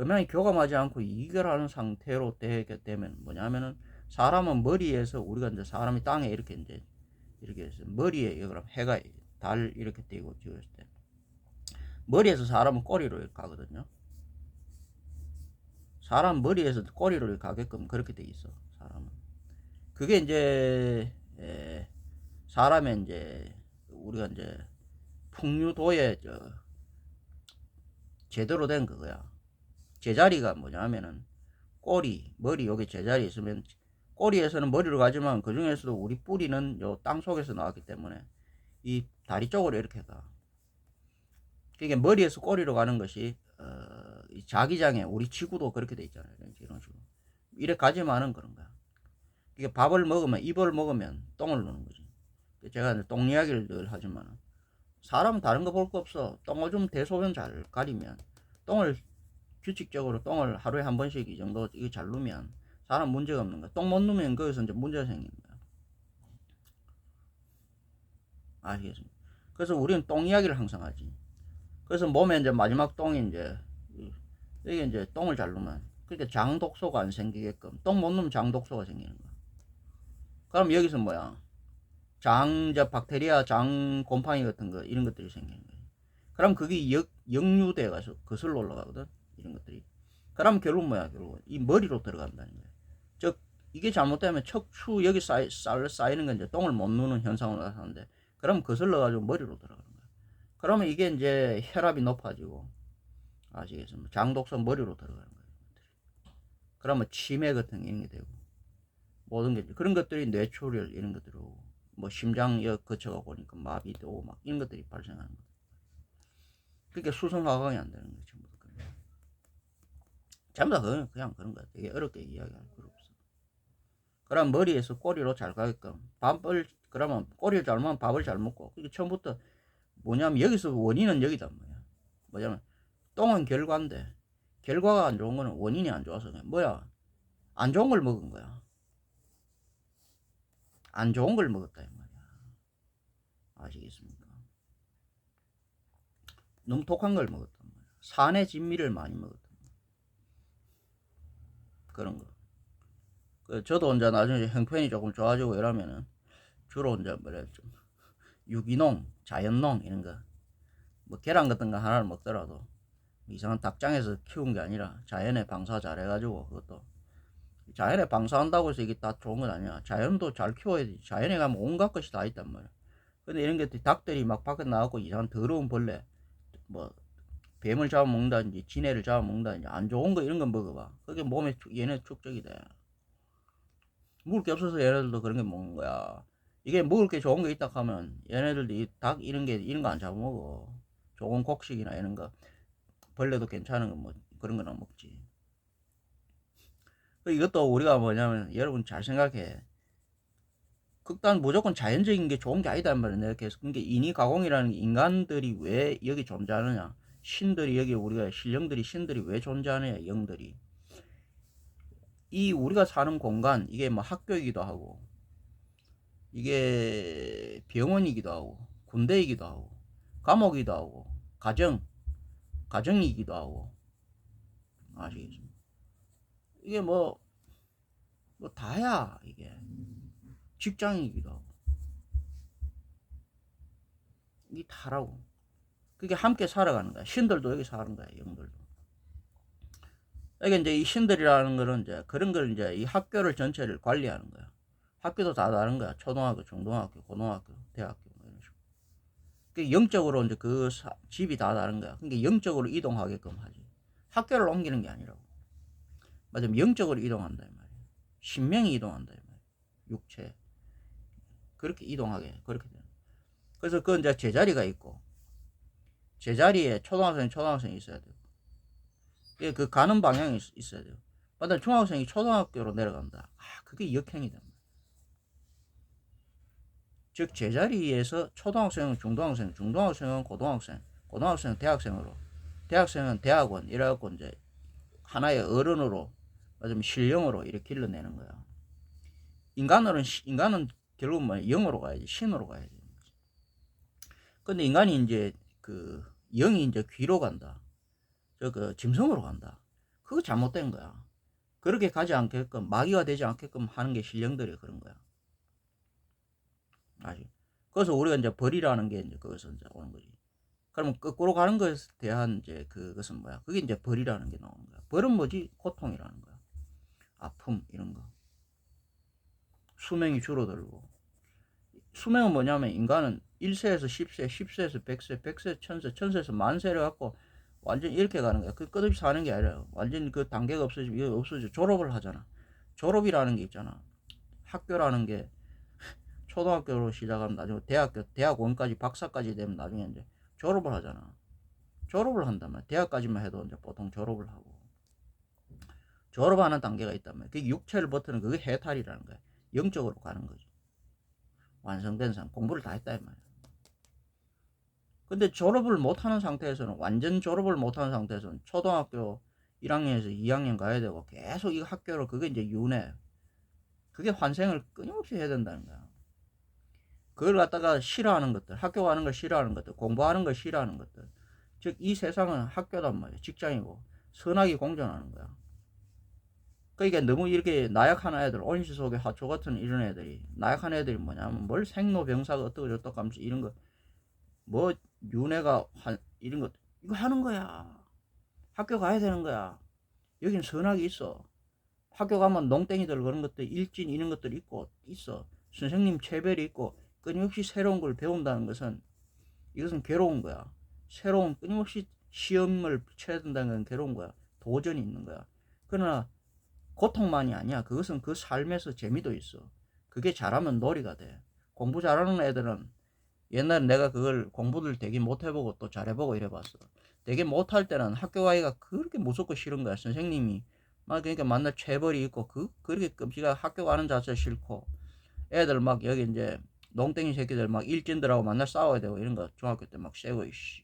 A: 음양이 교감하지 않고 이결하는 상태로 되게 되면 뭐냐면은 사람은 머리에서 우리가 이제 사람이 땅에 이렇게 해서 머리에 그럼 해가 달 이렇게 띄고 찍었을 때 머리에서 사람은 꼬리로 이렇게 가거든요. 사람 머리에서 꼬리로 이렇게 가게끔 그렇게 돼 있어. 사람은. 그게 이제 사람의 이제 우리가 이제 풍류도의 제대로 된 그거야. 제자리가 뭐냐면은 꼬리, 머리 여기 제자리 있으면 꼬리에서는 머리로 가지만 그 중에서도 우리 뿌리는 요 땅 속에서 나왔기 때문에 이 다리 쪽으로 이렇게 가. 그게 머리에서 꼬리로 가는 것이 이 자기장에 우리 지구도 그렇게 돼 있잖아요. 이런 식으로 이래 가지만은 그런 거야. 이게 밥을 먹으면 입을 먹으면 똥을 누는 거지. 제가 똥 이야기를 늘 하지만 사람은 다른 거 볼 거 없어. 똥오줌 대소변 잘 가리면 똥을 규칙적으로 똥을 하루에 한 번씩 이 정도 이거 잘 누면 사람 문제가 없는 거야. 똥 못 누면 거기서 이제 문제가 생기는 거야. 아시겠습니까? 그래서 우리는 똥 이야기를 항상 하지. 그래서 몸에 이제 마지막 똥이 이제 이게 이제 똥을 잘 누면 그러니까 장독소가 안 생기게끔 똥 못 누면 장독소가 생기는 거야. 그럼 여기서 뭐야? 박테리아, 장 곰팡이 같은 거, 이런 것들이 생기는 거예요. 그럼 그게 역류돼 가서 거슬러 올라가거든, 이런 것들이. 그럼 결국 뭐야, 결국. 이 머리로 들어간다는 거예요. 즉, 이게 잘못되면 척추 여기 쌓이는 건 이제 똥을 못 누는 현상으로 나타나는데, 그럼 거슬러가지고 머리로 들어가는 거예요. 그러면 이게 이제 혈압이 높아지고, 아시겠습니까? 장독소 머리로 들어가는 거예요. 그러면 치매 같은 게 이런 게 되고, 모든 게 그런 것들이 뇌출혈 이런 것들로 뭐 심장역 거쳐가 보니까 마비도 막 이런 것들이 발생하는 거예요. 그러니까 수성화강이 안 되는 거죠. 전부 다 그냥 그런 거야. 되게 어렵게 이야기할 필요 없어. 그럼 머리에서 꼬리로 잘 가게끔 밥을, 그러면 꼬리를 잘 먹으면 밥을 잘 먹고. 그게 처음부터 뭐냐면 여기서 원인은 여기다 뭐냐면 똥은 결과인데 결과가 안 좋은 거는 원인이 안 좋아서 그냥 뭐야, 안 좋은 걸 먹은 거야. 안 좋은 걸 먹었다 이 말이야. 아시겠습니까? 너무 독한 걸 먹었단 말이야. 산의 진미를 많이 먹었단 말이야. 그런 거. 저도 이제 나중에 형편이 조금 좋아지고 이러면은 주로 이제 뭐래 좀 유기농, 자연농 이런 거, 뭐 계란 같은 거 하나를 먹더라도 이상한 닭장에서 키운 게 아니라 자연에 방사 잘해가지고, 그것도 자연에 방사한다고 해서 이게 다 좋은 건 아니야. 자연도 잘 키워야지. 자연에 가면 온갖 것이 다 있단 말이야. 근데 이런 게 닭들이 막 밖에 나가고 이상한 더러운 벌레, 뭐 뱀을 잡아먹는다든지 지네를 잡아먹는다든지 안 좋은 거 이런 거 먹어봐. 그게 몸에 얘네 축적이 돼. 먹을 게 없어서 얘네들도 그런 게 먹는 거야. 이게 먹을 게 좋은 게 있다 하면 얘네들도 이 닭 이런 거 안 잡아먹어. 좋은 곡식이나 이런 거, 벌레도 괜찮은 거 뭐 그런 거나 먹지. 이것도 우리가 뭐냐면 여러분 잘 생각해. 극단 무조건 자연적인 게 좋은 게 아니단 말이야. 내가 계속 그게 인위 가공이라는 게, 인간들이 왜 여기 존재하느냐, 신들이 여기, 우리가 신령들이 신들이 왜 존재하느냐, 영들이 이 우리가 사는 공간, 이게 뭐 학교이기도 하고 이게 병원이기도 하고 군대이기도 하고 감옥이기도 하고 가정이기도 하고, 아시겠죠? 이게 뭐 다야. 이게 직장이기도 하고 이 다라고. 그게 함께 살아가는 거야. 신들도 여기 사는 거야. 영들도. 이게 이제 이 신들이라는 거는 이제 그런 걸 이제 이 학교를 전체를 관리하는 거야. 학교도 다 다른 거야. 초등학교, 중등학교, 고등학교, 대학교 뭐 이런 식으로. 그 영적으로 이제 집이 다 다른 거야. 그러니까 영적으로 이동하게끔 하지. 학교를 옮기는 게 아니라고. 맞으면 영적으로 이동한다 이 말이야. 신명이 이동한다 이 말이야. 육체. 그렇게 이동하게 그렇게 되는. 그래서 그 이제 제자리가 있고, 제자리에 초등학생이 있어야 돼요. 예, 그 가는 방향이 있어야 돼요. 만약 중학생이 초등학교로 내려간다. 그게 역행이다. 즉 제자리에서 초등학생은 중등학생, 중등학생은 고등학생, 고등학생은 대학생으로, 대학생은 대학원 이래갖고 이제 하나의 어른으로, 맞으면 신령으로 이렇게 길러내는 거야. 인간은 결국 뭐 영으로 가야지, 신으로 가야지. 근데 인간이 이제 그 영이 이제 귀로 간다. 그 짐승으로 간다. 그거 잘못된 거야. 그렇게 가지 않게끔, 마귀가 되지 않게끔 하는 게 신령들이 그런 거야. 아시? 그래서 우리가 이제 벌이라는 게 이제 그것은 이제 오는 거지. 그러면 거꾸로 가는 것에 대한 이제 그것은 뭐야? 그게 이제 벌이라는 게 나오는 거야. 벌은 뭐지? 고통이라는 거야. 아픔 이런 거. 수명이 줄어들고. 수명은 뭐냐면 인간은 1세에서 10세, 10세에서 100세, 100세, 1000세, 1000세에서 만세를 갖고 완전 이렇게 가는 거야. 그 끝없이 사는 게 아니라 완전 그 단계가 없어지고 졸업을 하잖아. 졸업이라는 게 있잖아. 학교라는 게 초등학교로 시작하면 나중에 대학원까지 박사까지 되면 나중에 이제 졸업을 하잖아. 졸업을 한다면 대학까지만 해도 이제 보통 졸업을 하고 졸업하는 단계가 있다면 그게 육체를 버티는 그게 해탈이라는 거야. 영적으로 가는 거지. 완성된 사람 공부를 다 했다 이 말이야. 근데 졸업을 못하는 상태에서는, 완전 졸업을 못하는 상태에서는 초등학교 1학년에서 2학년 가야 되고 계속 이 학교를, 그게 이제 윤회, 그게 환생을 끊임없이 해야 된다는 거야. 그걸 갖다가 싫어하는 것들, 학교 가는 걸 싫어하는 것들, 공부하는 걸 싫어하는 것들, 즉 이 세상은 학교단 말이야. 직장이고 선악이 공존하는 거야. 그러니까 너무 이렇게 나약한 애들, 온실 속의 하초 같은 이런 애들이, 나약한 애들이 뭐냐면 뭘 생로병사가 어떻고 저떻고 하면서 이런 거, 뭐 윤회가 이런 것 이거 하는 거야. 학교 가야 되는 거야. 여긴 선악이 있어. 학교 가면 농땡이들 그런 것들, 일진 이런 것들 있어. 선생님 체별이 있고 끊임없이 새로운 걸 배운다는 것은, 이것은 괴로운 거야. 새로운, 끊임없이 시험을 쳐야 된다는 건 괴로운 거야. 도전이 있는 거야. 그러나 고통만이 아니야. 그것은 그 삶에서 재미도 있어. 그게 잘하면 놀이가 돼. 공부 잘하는 애들은 옛날에 내가 그걸 공부를 되게 못해보고 또 잘해보고 이래봤어. 되게 못할 때는 학교 가기가 그렇게 무섭고 싫은 거야. 선생님이 막 그러니까 만날 체벌이 있고 그렇게 끔찍하게 학교 가는 자체 싫고 애들 막 여기 이제 농땡이 새끼들 막 일진들하고 만날 싸워야 되고 이런 거 중학교 때 막 세고 이씨.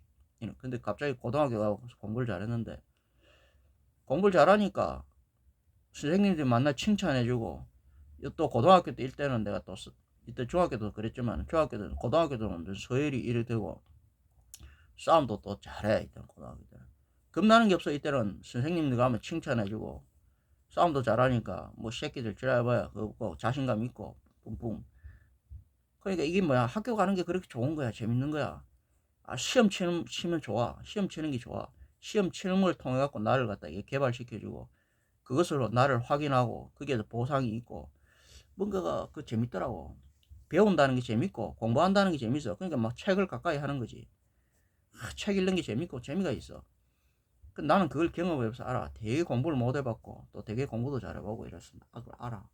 A: 근데 갑자기 고등학교 가고 공부를 잘했는데 공부를 잘하니까 선생님들이 만나 칭찬해주고 또 고등학교 때 일때는 내가 또 이때 중학교도 그랬지만 중학교도 고등학교도 완전 서열이 이래 되고 싸움도 또 잘해. 이때는 고등학교 때는 겁나는 게 없어. 이때는 선생님들 가면 칭찬해주고 싸움도 잘하니까 뭐 새끼들 지랄해봐야 그거 자신감 있고 뿜뿜. 그러니까 이게 뭐야, 학교 가는 게 그렇게 좋은 거야. 재밌는 거야. 시험 치면 좋아. 시험 치는 게 좋아. 시험 치는 걸 통해 갖고 나를 갖다 이게 개발시켜주고 그것으로 나를 확인하고 거기에서 보상이 있고 뭔가가 그 재밌더라고. 배운다는 게 재밌고 공부한다는 게 재밌어. 그러니까 막 책을 가까이 하는 거지. 책 읽는 게 재밌고 재미가 있어. 나는 그걸 경험해서 알아. 되게 공부를 못 해봤고 또 되게 공부도 잘해보고 이랬습니다. 그걸 알아.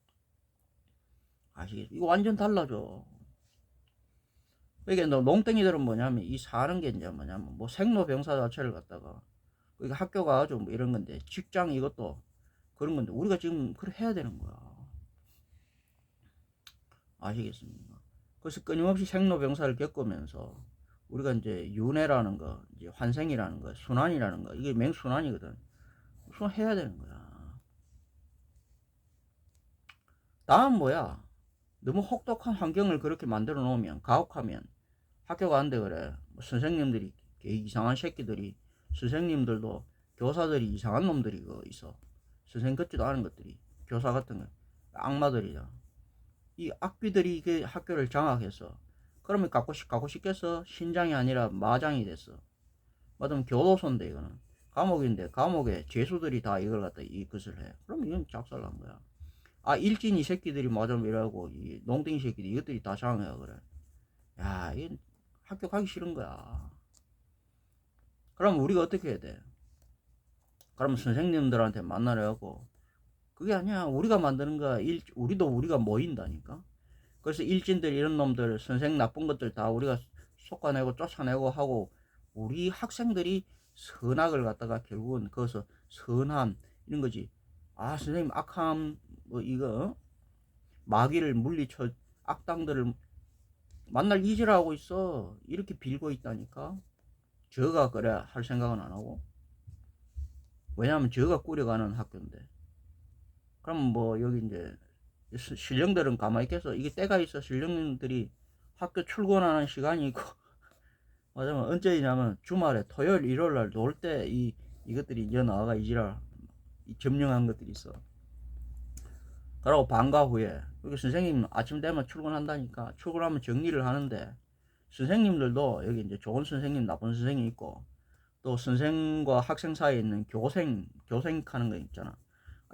A: 아시겠지? 이거 완전 달라져. 이게 농땡이들은 뭐냐면 이 사는 게 이제 뭐냐면 뭐 생로병사 자체를 갖다가 그러니까 학교 가가지고 뭐 이런 건데 직장 이것도 그런 건데 우리가 지금 그걸 해야 되는 거야. 아시겠습니까? 그래서 끊임없이 생로병사를 겪으면서 우리가 이제 윤회라는 거, 이제 환생이라는 거, 순환이라는 거, 이게 맹순환이거든. 우선 해야 되는 거야. 다음 뭐야? 너무 혹독한 환경을 그렇게 만들어 놓으면, 가혹하면 학교 가는데 그래. 뭐 선생님들이 이상한 새끼들이, 선생님들도 교사들이 이상한 놈들이 있어. 선생 같지도 않은 것들이, 교사 같은 거, 악마들이야. 이 악귀들이 그 학교를 장악해서 그러면 가고 싶겠어? 신장이 아니라 마장이 됐어. 맞으면 교도소인데 이거는 감옥인데 감옥에 죄수들이 다 이걸 갖다 이것을 해. 그럼 이건 작살난 거야. 일진 이 새끼들이 맞으면 이라고 이 농땡이 새끼들 이것들이 다 장악해 그래. 야, 이건 학교 가기 싫은 거야. 그럼 우리가 어떻게 해야 돼? 그럼 선생님들한테 만나려고 그게 아니야. 우리가 만드는 거야. 우리도 우리가 모인다니까. 그래서 일진들 이런 놈들 선생 나쁜 것들 다 우리가 솎아내고 쫓아내고 하고 우리 학생들이 선악을 갖다가 결국은 거기서 선함 이런 거지. 선생님 악함 뭐 이거 마귀를 물리쳐 악당들을 만날 이지라고 있어. 이렇게 빌고 있다니까. 저가 그래 할 생각은 안 하고. 왜냐하면 저가 꾸려가는 학교인데. 그럼 뭐 여기 이제 신령들은 가만히 있겠어. 이게 때가 있어. 신령들이 학교 출근하는 시간이 있고 맞으면 언제냐면 주말에 토요일 일요일 날 놀 때 이것들이 이제 나와가 이지랄 점령한 것들이 있어. 그러고 방과 후에 여기 선생님 아침 되면 출근한다니까. 출근하면 정리를 하는데 선생님들도 여기 이제 좋은 선생님 나쁜 선생님 있고 또 선생과 학생 사이에 있는 교생 하는 거 있잖아.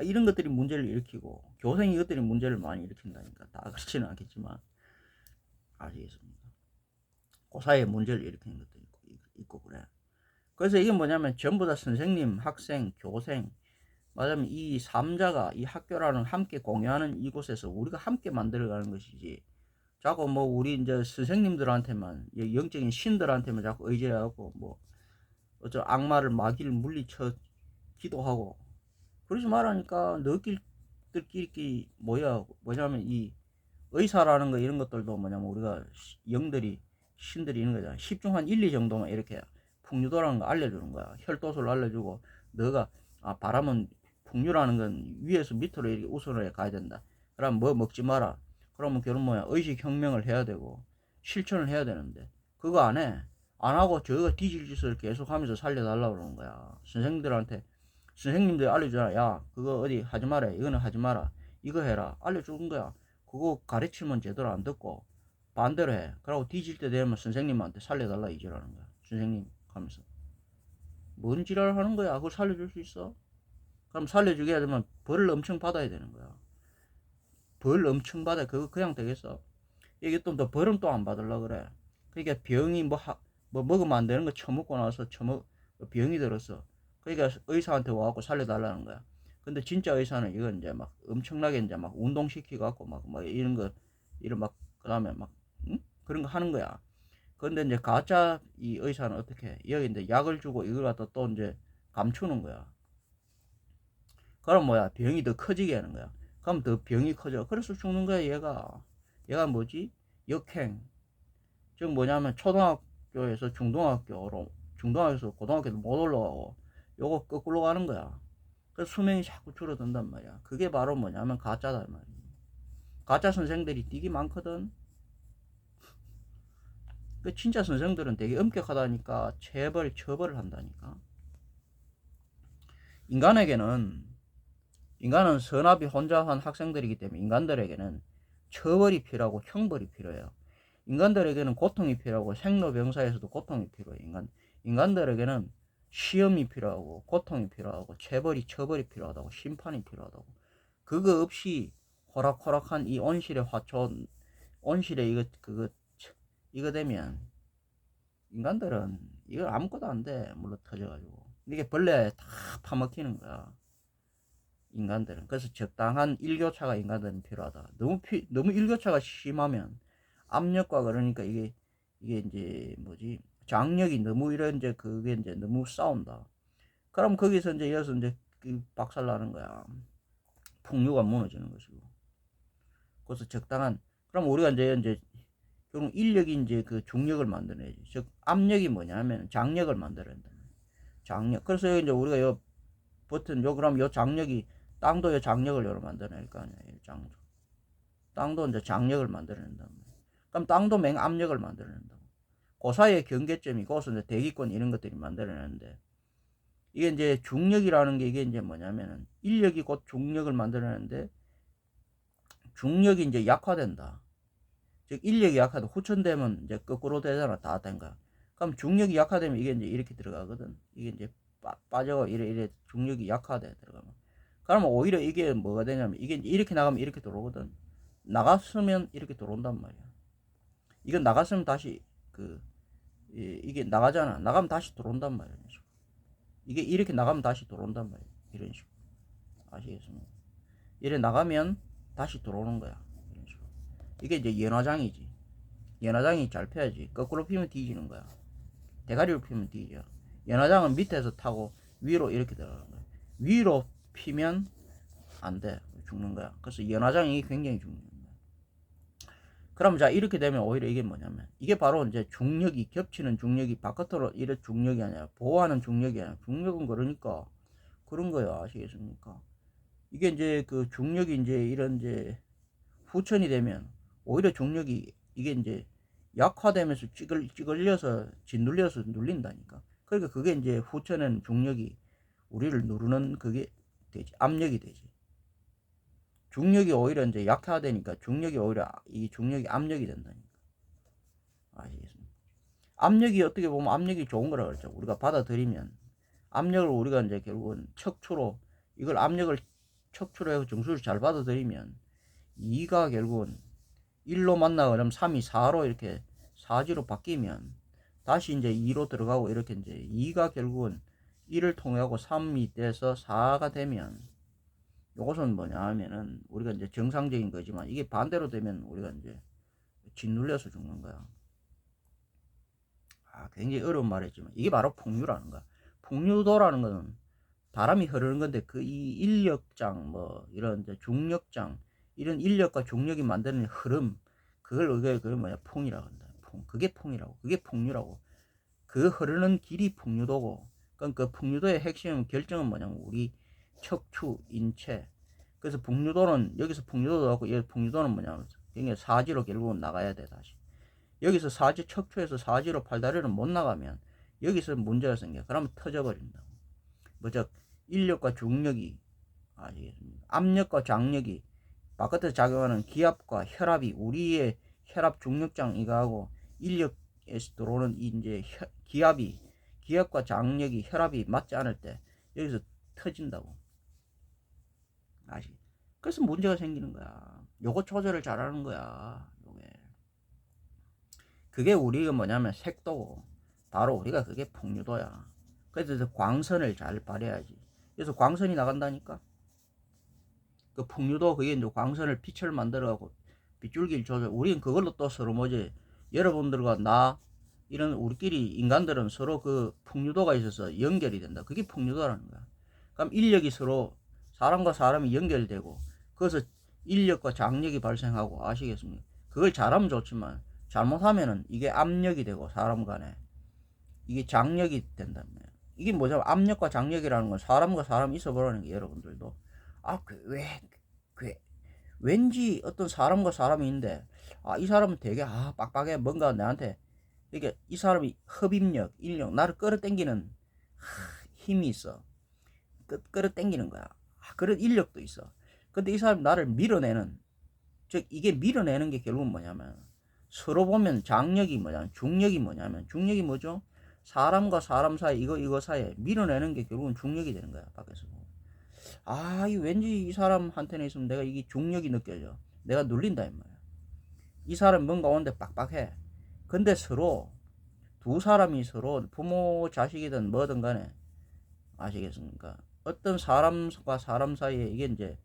A: 이런 것들이 문제를 일으키고 교생이 이것들이 문제를 많이 일으킨다니까. 다 그렇지는 않겠지만 아시겠습니까? 그 사이에 문제를 일으키는 것도 있고 그래. 그래서 이게 뭐냐면 전부 다 선생님, 학생, 교생 맞으면 이 3자가 이 학교라는 함께 공유하는 이곳에서 우리가 함께 만들어가는 것이지. 자꾸 뭐 우리 이제 선생님들한테만 영적인 신들한테만 자꾸 의지하고 뭐 어쩌 악마를 마귀를 물리쳐 기도하고 그러지 말라니까. 너희들끼리 뭐냐면 이 의사라는 거 이런 것들도 뭐냐면 우리가 영들이 신들이 있는 거잖아. 10중 한 1, 2 정도만 이렇게 풍류도라는 거 알려주는 거야. 혈도수를 알려주고 너가 바람은 풍류라는 건 위에서 밑으로 이렇게 우선을 가야 된다. 그럼 뭐 먹지 마라. 그러면 결혼 뭐야 의식혁명을 해야 되고 실천을 해야 되는데 그거 안 해. 안 하고 저거 뒤질 짓을 계속 하면서 살려달라고 그러는 거야. 선생님들이 알려주잖아. 야 그거 어디 하지 마라. 이거는 하지 마라. 이거 해라. 알려주는 거야. 그거 가르치면 제대로 안 듣고 반대로 해. 그러고 뒤질 때 되면 선생님한테 살려달라 이지라는 거야. 선생님 하면서 뭔 지랄 하는 거야. 그걸 살려줄 수 있어? 그럼 살려주게 하려면 벌을 엄청 받아야 되는 거야. 벌 엄청 받아. 그거 그냥 되겠어? 이게 또 너 벌은 또 안 받으려 그래. 그러니까 병이 뭐 먹으면 안 되는 거 처먹고 나서 병이 들었어. 그러니까 의사한테 와갖고 살려달라는 거야. 근데 진짜 의사는 이건 이제 막 엄청나게 이제 막 운동시키 갖고 막 이런 거 이런 막 그다음에 막 응? 그런 거 하는 거야. 근데 이제 가짜 이 의사는 어떻게 해? 여기 이제 약을 주고 이걸 갖다 또 이제 감추는 거야. 그럼 뭐야? 병이 더 커지게 하는 거야. 그럼 더 병이 커져. 그래서 죽는 거야, 얘가 뭐지? 역행. 즉 뭐냐면 초등학교에서 중등학교에서 고등학교도 못 올라가고 요거 거꾸로 가는 거야. 그래서 수명이 자꾸 줄어든단 말이야. 그게 바로 뭐냐면 가짜다 말이야. 가짜 선생들이 되게 많거든. 그 진짜 선생들은 되게 엄격하다니까 체벌 처벌을 한다니까. 인간은 선압이 혼자 한 학생들이기 때문에 인간들에게는 처벌이 필요하고 형벌이 필요해요. 인간들에게는 고통이 필요하고 생로병사에서도 고통이 필요해. 인간들에게는 시험이 필요하고 고통이 필요하고 처벌이 필요하다고 심판이 필요하다고. 그거 없이 호락호락한 이 온실의 화초 온실에 이거 되면 인간들은 이거 아무것도 안 돼. 물로 터져가지고 이게 벌레에 다 파먹히는 거야. 인간들은. 그래서 적당한 일교차가 인간들은 필요하다. 너무 일교차가 심하면 압력과 그러니까 이게 이제 뭐지 장력이 너무 이런 이제 그게 이제 너무 싸운다. 그럼 거기서 이제 이어서 이제 박살 나는 거야. 풍류가 무너지는 것이고. 그래서 적당한 그럼 우리가 이제 결국 인력이 이제 그 중력을 만들어야지. 즉 압력이 뭐냐면 장력을 만들어야 된다. 장력. 그래서 이제 우리가 요 버튼 그럼 요 장력이 땅도의 장력을 여러 만들어낼 거 아니야. 땅도 이제 장력을 만들어낸다. 그럼 땅도 맹압력을 만들어낸다고. 그 사이의 경계점이 거기서 이제 대기권 이런 것들이 만들어내는데 이게 이제 중력이라는 게 이게 이제 뭐냐면은 인력이 곧 중력을 만들어내는데 중력이 이제 약화된다. 즉 인력이 약하다. 후천되면 이제 거꾸로 되잖아. 다 된 거야. 그럼 중력이 약화되면 이게 이제 이렇게 들어가거든. 이게 이제 빠져가 이래 중력이 약화돼 들어가면. 그러면 오히려 이게 뭐가 되냐면 이게 이렇게 나가면 이렇게 들어오거든. 나갔으면 이렇게 들어온단 말이야. 이건 나갔으면 다시 이게 나가잖아. 나가면 다시 들어온단 말이야. 이게 이렇게 나가면 다시 들어온단 말이야. 이런 식으로. 아시겠습니까? 이래 나가면 다시 들어오는 거야. 이런 식으로. 이게 이제 연화장이지. 연화장이 잘 펴야지. 거꾸로 피면 뒤지는 거야. 대가리로 피면 뒤져. 연화장은 밑에서 타고 위로 이렇게 들어가는 거야. 위로 피면 안 돼. 죽는 거야. 그래서 연화장이 굉장히 중요해. 그럼 자 이렇게 되면 오히려 이게 뭐냐면 이게 바로 이제 중력이 겹치는 중력이 바깥으로 이래 중력이 아니라 보호하는 중력이 아니라 중력은 그러니까 그런 거예요. 아시겠습니까? 이게 이제 그 중력이 이제 이런 이제 후천이 되면 오히려 중력이 이게 이제 약화되면서 찌글려서 짓눌려서 눌린다니까. 그러니까 그게 이제 후천은 중력이 우리를 누르는 그게 되지. 압력이 되지. 중력이 오히려 이제 약화되니까 중력이 오히려 이 중력이 압력이 된다니까. 아시겠습니까? 압력이 어떻게 보면 압력이 좋은 거라 그랬죠. 우리가 받아들이면 압력을 우리가 이제 결국은 척추로 이걸 압력을 척추로 해서 정수를 잘 받아들이면 2가 결국은 1로 만나고 그러면 3이 4로 이렇게 4지로 바뀌면 다시 이제 2로 들어가고 이렇게 이제 2가 결국은 1을 통하고 3이 돼서 4가 되면 이것은 뭐냐 하면은 우리가 이제 정상적인 거지만 이게 반대로 되면 우리가 이제 짓눌려서 죽는 거야. 굉장히 어려운 말이지만 이게 바로 풍류라는 거야. 풍류도라는 거는 바람이 흐르는 건데 그 이 인력장 뭐 이런 이제 중력장 이런 인력과 중력이 만드는 흐름 그게 뭐야 풍이라고 한다. 그게 풍이라고. 그게 풍류라고. 그 흐르는 길이 풍류도고 그러니까 그 풍류도의 핵심 결정은 뭐냐면 우리 척추 인체. 그래서 풍류도는 여기서 풍류도도 하고 여기 풍류도는 뭐냐면 굉장히 사지로 결국은 나가야 돼 다시. 여기서 사지 척추에서 사지로 팔다리를 못 나가면 여기서 문제가 생겨. 그러면 터져버린다. 뭐죠? 인력과 중력이 아시겠습니까? 압력과 장력이 바깥에서 작용하는 기압과 혈압이 우리의 혈압 중력장 이거하고 인력에서 들어오는 이제 기압과 장력이 혈압이 맞지 않을 때 여기서 터진다고. 아시? 그래서 문제가 생기는 거야. 요거 조절을 잘하는 거야. 그게 우리가 뭐냐면 색도고 바로 우리가 그게 풍류도야. 그래서 광선을 잘 발휘해야지. 그래서 광선이 나간다니까. 그 풍류도 그게 이제 광선을 빛을 만들어가고 빗줄기를 조절. 우리는 그걸로 또 서로 뭐지 여러분들과 나 이런 우리끼리 인간들은 서로 그 풍류도가 있어서 연결이 된다. 그게 풍류도라는 거야. 그럼 인력이 서로 사람과 사람이 연결되고 그래서 인력과 장력이 발생하고 아시겠습니까? 그걸 잘하면 좋지만 잘못하면은 이게 압력이 되고 사람 간에 이게 장력이 된다면 이게 뭐냐면 압력과 장력이라는 건 사람과 사람이 있어보라는 게 여러분들도 왠지 어떤 사람과 사람이 있는데 이 사람은 되게 빡빡해 뭔가 나한테 이게 이 사람이 흡입력 인력 나를 끌어당기는 힘이 있어 끌어당기는 거야 그런 인력도 있어 근데 이 사람이 나를 밀어내는 즉 이게 밀어내는 게 결국은 뭐냐면 서로 보면 장력이 뭐냐면 중력이 뭐죠 사람과 사람 사이 이거 사이에 밀어내는 게 결국은 중력이 되는 거야 밖에서 이 왠지 이 사람한테는 있으면 내가 이게 중력이 느껴져 내가 눌린다 이 말이야 이 사람 뭔가 오는데 빡빡해 근데 서로 두 사람이 서로 부모 자식이든 뭐든 간에 아시겠습니까 어떤 사람과 사람 사이에 이게 이제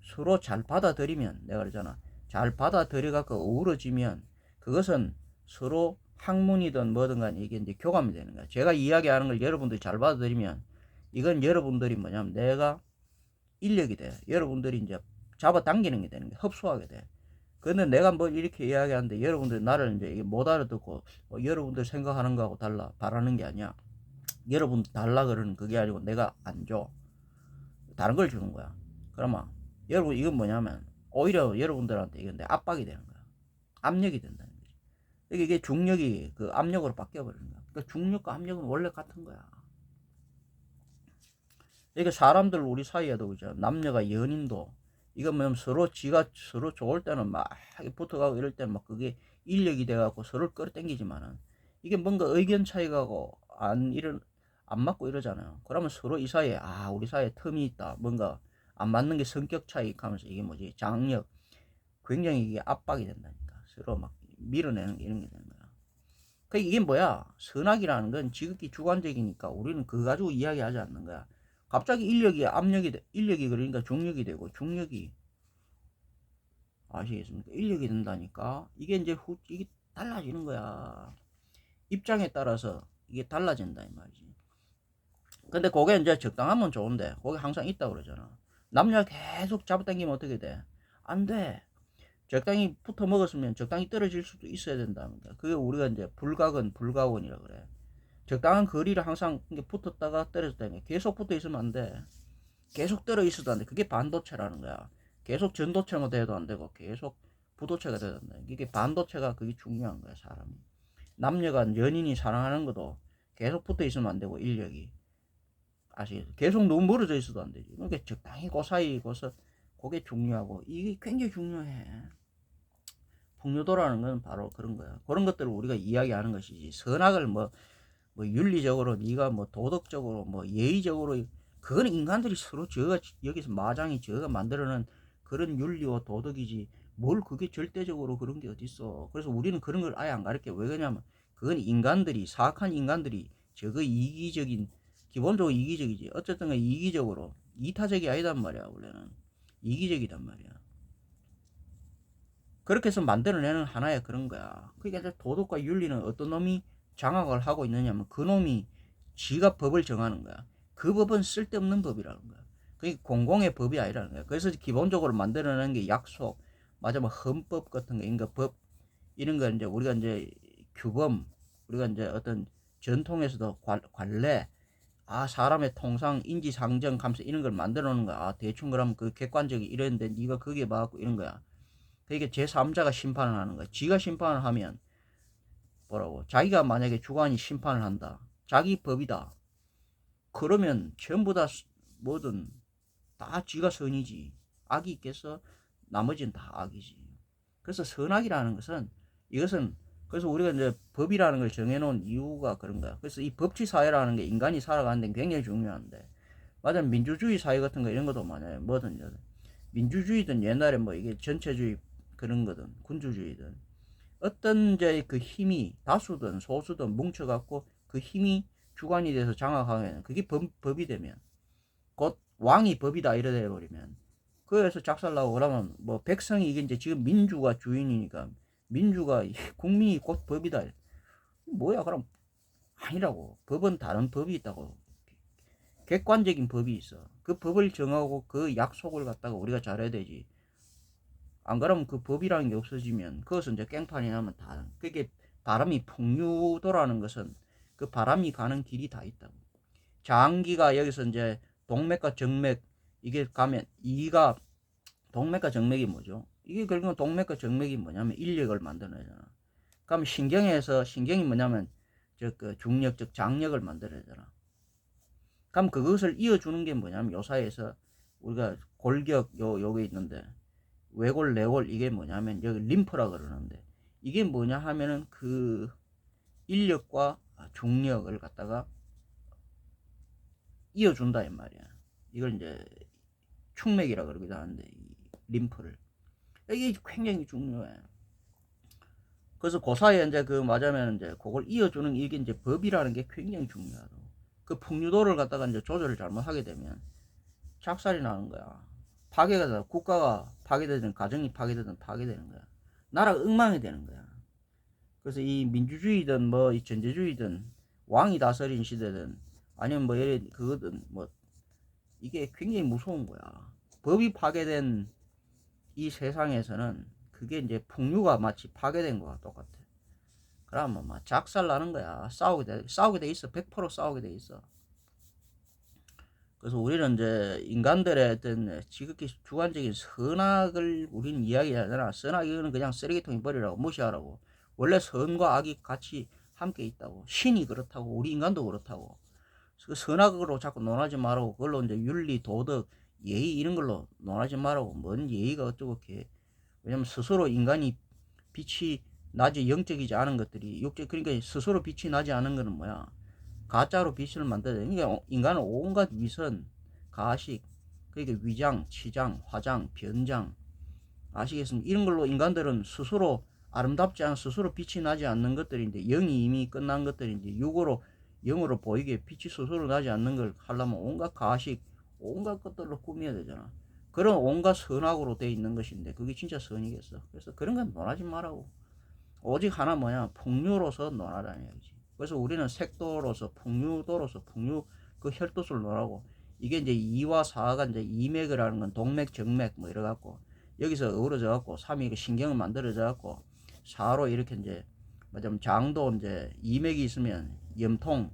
A: 서로 잘 받아들이면 내가 그러잖아 잘 받아들여 갖고 어우러지면 그것은 서로 학문이든 뭐든 간에 이게 이제 교감이 되는 거야 제가 이야기하는 걸 여러분들이 잘 받아들이면 이건 여러분들이 뭐냐면 내가 인력이 돼 여러분들이 이제 잡아당기는 게 되는 게 흡수하게 돼 근데 내가 뭐 이렇게 이야기하는데 여러분들 나를 이제 못 알아듣고 여러분들 생각하는 거하고 달라 바라는 게 아니야 여러분들 달라 그러는 그게 아니고 내가 안 줘 다른 걸 주는 거야 그러면 여러분 이건 뭐냐면 오히려 여러분들한테 이건 내 압박이 되는 거야 압력이 된다는 거지 이게 중력이 그 압력으로 바뀌어 버리는 거야 그러니까 중력과 압력은 원래 같은 거야 이게 사람들 우리 사이에도 그죠 남녀가 연인도 이거 뭐냐면 지가 서로 좋을 때는 막 붙어가고 이럴 때는 막 그게 인력이 돼갖고 서로를 끌어당기지만은 이게 뭔가 의견 차이가고 안 맞고 이러잖아요 그러면 서로 이 사이에 우리 사이에 틈이 있다 뭔가 안 맞는 게 성격 차이 하면서 이게 뭐지 장력 굉장히 이게 압박이 된다니까 서로 막 밀어내는 게 이런 게 되는 거야 그러니까 이게 뭐야 선악이라는 건 지극히 주관적이니까 우리는 그거 가지고 이야기하지 않는 거야 갑자기 인력이 그러니까 중력이 되고 중력이 아시겠습니까? 인력이 된다니까 이게 이제 이게 달라지는 거야. 입장에 따라서 이게 달라진다 이 말이지. 근데 그게 이제 적당하면 좋은데 그게 항상 있다 그러잖아. 남녀 계속 잡아당기면 어떻게 돼? 안 돼. 적당히 붙어 먹었으면 적당히 떨어질 수도 있어야 된답니다. 그게 우리가 이제 불가원이라 그래. 적당한 거리를 항상 붙었다가 떨어졌다는 게 계속 붙어 있으면 안 돼. 계속 떨어 있어도 안 돼. 그게 반도체라는 거야. 계속 전도체가 돼도 안 되고 계속 부도체가 돼도 안 돼. 이게 반도체가 그게 중요한 거야 사람이. 남녀가 연인이 사랑하는 것도 계속 붙어 있으면 안 되고 인력이 아시겠죠? 계속 너무 멀어져 있어도 안 되지. 그러니까 적당히 그 사이 그게 중요하고 이게 굉장히 중요해. 풍요도라는 건 바로 그런 거야. 그런 것들을 우리가 이야기하는 것이지. 선악을 뭐 윤리적으로 네가 뭐 도덕적으로 뭐 예의적으로 그거는 인간들이 서로 여기서 마장이 저가 만들어낸 그런 윤리와 도덕이지 뭘 그게 절대적으로 그런 게 어딨어. 그래서 우리는 그런 걸 아예 안 가르쳐. 왜 그러냐면 그건 인간들이 사악한 인간들이 저거 이기적인 기본적으로 이기적이지. 어쨌든 이기적으로 이타적이 아니단 말이야. 원래는 이기적이단 말이야. 그렇게 해서 만들어내는 하나의 그런 거야. 그러니까 도덕과 윤리는 어떤 놈이 장악을 하고 있느냐면 그 놈이 지가 법을 정하는 거야. 그 법은 쓸데없는 법이라는 거야. 그게 공공의 법이 아니라는 거야. 그래서 기본적으로 만들어내는 게 약속, 맞아, 뭐 헌법 같은 거, 인가 법 이런 거 이제 우리가 이제 규범, 우리가 이제 어떤 전통에서도 관례, 사람의 통상, 인지상정, 감사 이런 걸 만들어 놓는 거야. 대충 그러면 그 객관적이 이랬는데 네가 거기에 봐갖고 이런 거야. 그러니까 제3자가 심판을 하는 거야. 지가 심판을 하면 뭐라고? 자기가 만약에 주관이 심판을 한다. 자기 법이다. 그러면 전부 다 뭐든 다 지가 선이지. 악이 있겠어? 나머지는 다 악이지. 그래서 선악이라는 것은 이것은 그래서 우리가 이제 법이라는 걸 정해놓은 이유가 그런 거야. 그래서 이 법치 사회라는 게 인간이 살아가는 데 굉장히 중요한데 맞아 민주주의 사회 같은 거 이런 것도 많아요. 뭐든 민주주의든 옛날에 뭐 이게 전체주의 그런 거든 군주주의든 어떤 이제 그 힘이 다수든 소수든 뭉쳐갖고 그 힘이 주관이 돼서 장악하면 그게 법이 되면 곧 왕이 법이다 이래 돼버리면 그래서 작살나고 그러면 뭐 백성이 이게 이제 지금 민주가 주인이니까 민주가 국민이 곧 법이다. 뭐야 그럼 아니라고. 법은 다른 법이 있다고. 객관적인 법이 있어. 그 법을 정하고 그 약속을 갖다가 우리가 잘해야 되지. 안 그러면 그 법이라는 게 없어지면 그것은 이제 깽판이 나면 다 그게 바람이 풍류도라는 것은 그 바람이 가는 길이 다 있다고. 장기가 여기서 이제 동맥과 정맥 이게 가면 이가 동맥과 정맥이 뭐죠? 이게 결국은 동맥과 정맥이 뭐냐면 인력을 만들어내잖아. 그럼 신경에서 신경이 뭐냐면 그 중력 즉 장력을 만들어내잖아. 그럼 그것을 이어주는 게 뭐냐면 요사이에서 우리가 골격 요게 있는데 외골 내골 이게 뭐냐면 여기 림프라 그러는데 이게 뭐냐 하면은 그 인력과 중력을 갖다가 이어준다 이 말이야. 이걸 이제 축맥이라 그러기도 하는데 이 림프를 이게 굉장히 중요해. 그래서 그 사이에 이제 그 맞으면 이제 그걸 이어주는 이게 이제 법이라는 게 굉장히 중요하다. 그 풍류도를 갖다가 이제 조절을 잘못하게 되면 작살이 나는 거야. 파괴가 돼. 국가가 파괴되든 가정이 파괴되든 파괴되는 거야. 나라가 엉망이 되는 거야. 그래서 이 민주주의든 뭐 이 전제주의든 왕이 다스린 시대든 아니면 뭐 그거든 뭐 이게 굉장히 무서운 거야. 법이 파괴된 이 세상에서는 그게 이제 풍류가 마치 파괴된 거와 똑같아. 그러면 막 작살 나는 거야. 싸우게 돼 있어. 100% 싸우게 돼 있어. 그래서 우리는 이제 인간들의 어떤 지극히 주관적인 선악을 우리는 이야기하잖아. 선악이는 그냥 쓰레기통에 버리라고 무시하라고. 원래 선과 악이 같이 함께 있다고. 신이 그렇다고 우리 인간도 그렇다고. 그 선악으로 자꾸 논하지 말고 그걸로 이제 윤리, 도덕, 예의 이런 걸로 논하지 말고 뭔 예의가 어쩌고 이렇게. 왜냐면 스스로 인간이 빛이 나지 영적이지 않은 것들이 육적 그러니까 스스로 빛이 나지 않은 거는 뭐야? 가짜로 빛을 만들어야 돼. 그러니까 인간은 온갖 위선, 가식, 그러니까 위장, 치장, 화장, 변장 아시겠습니까? 이런 걸로 인간들은 스스로 아름답지 않은 스스로 빛이 나지 않는 것들인데 영이 이미 끝난 것들인데 육으로 영으로 보이게 빛이 스스로 나지 않는 걸 하려면 온갖 가식, 온갖 것들로 꾸며야 되잖아. 그런 온갖 선악으로 돼 있는 것인데 그게 진짜 선이겠어. 그래서 그런 건 논하지 말라고. 오직 하나 뭐냐 풍류로서 논하라는 얘기지. 그래서 우리는 색도로서 풍류도로서 풍류 그 혈도수를 논하고 이게 이제 2와 4가 이제 이맥이라는 건 동맥 정맥 뭐 이래 갖고 여기서 어우러져 갖고 3이 신경을 만들어져 갖고 4로 이렇게 이제 뭐냐면 장도 이제 이맥이 있으면 염통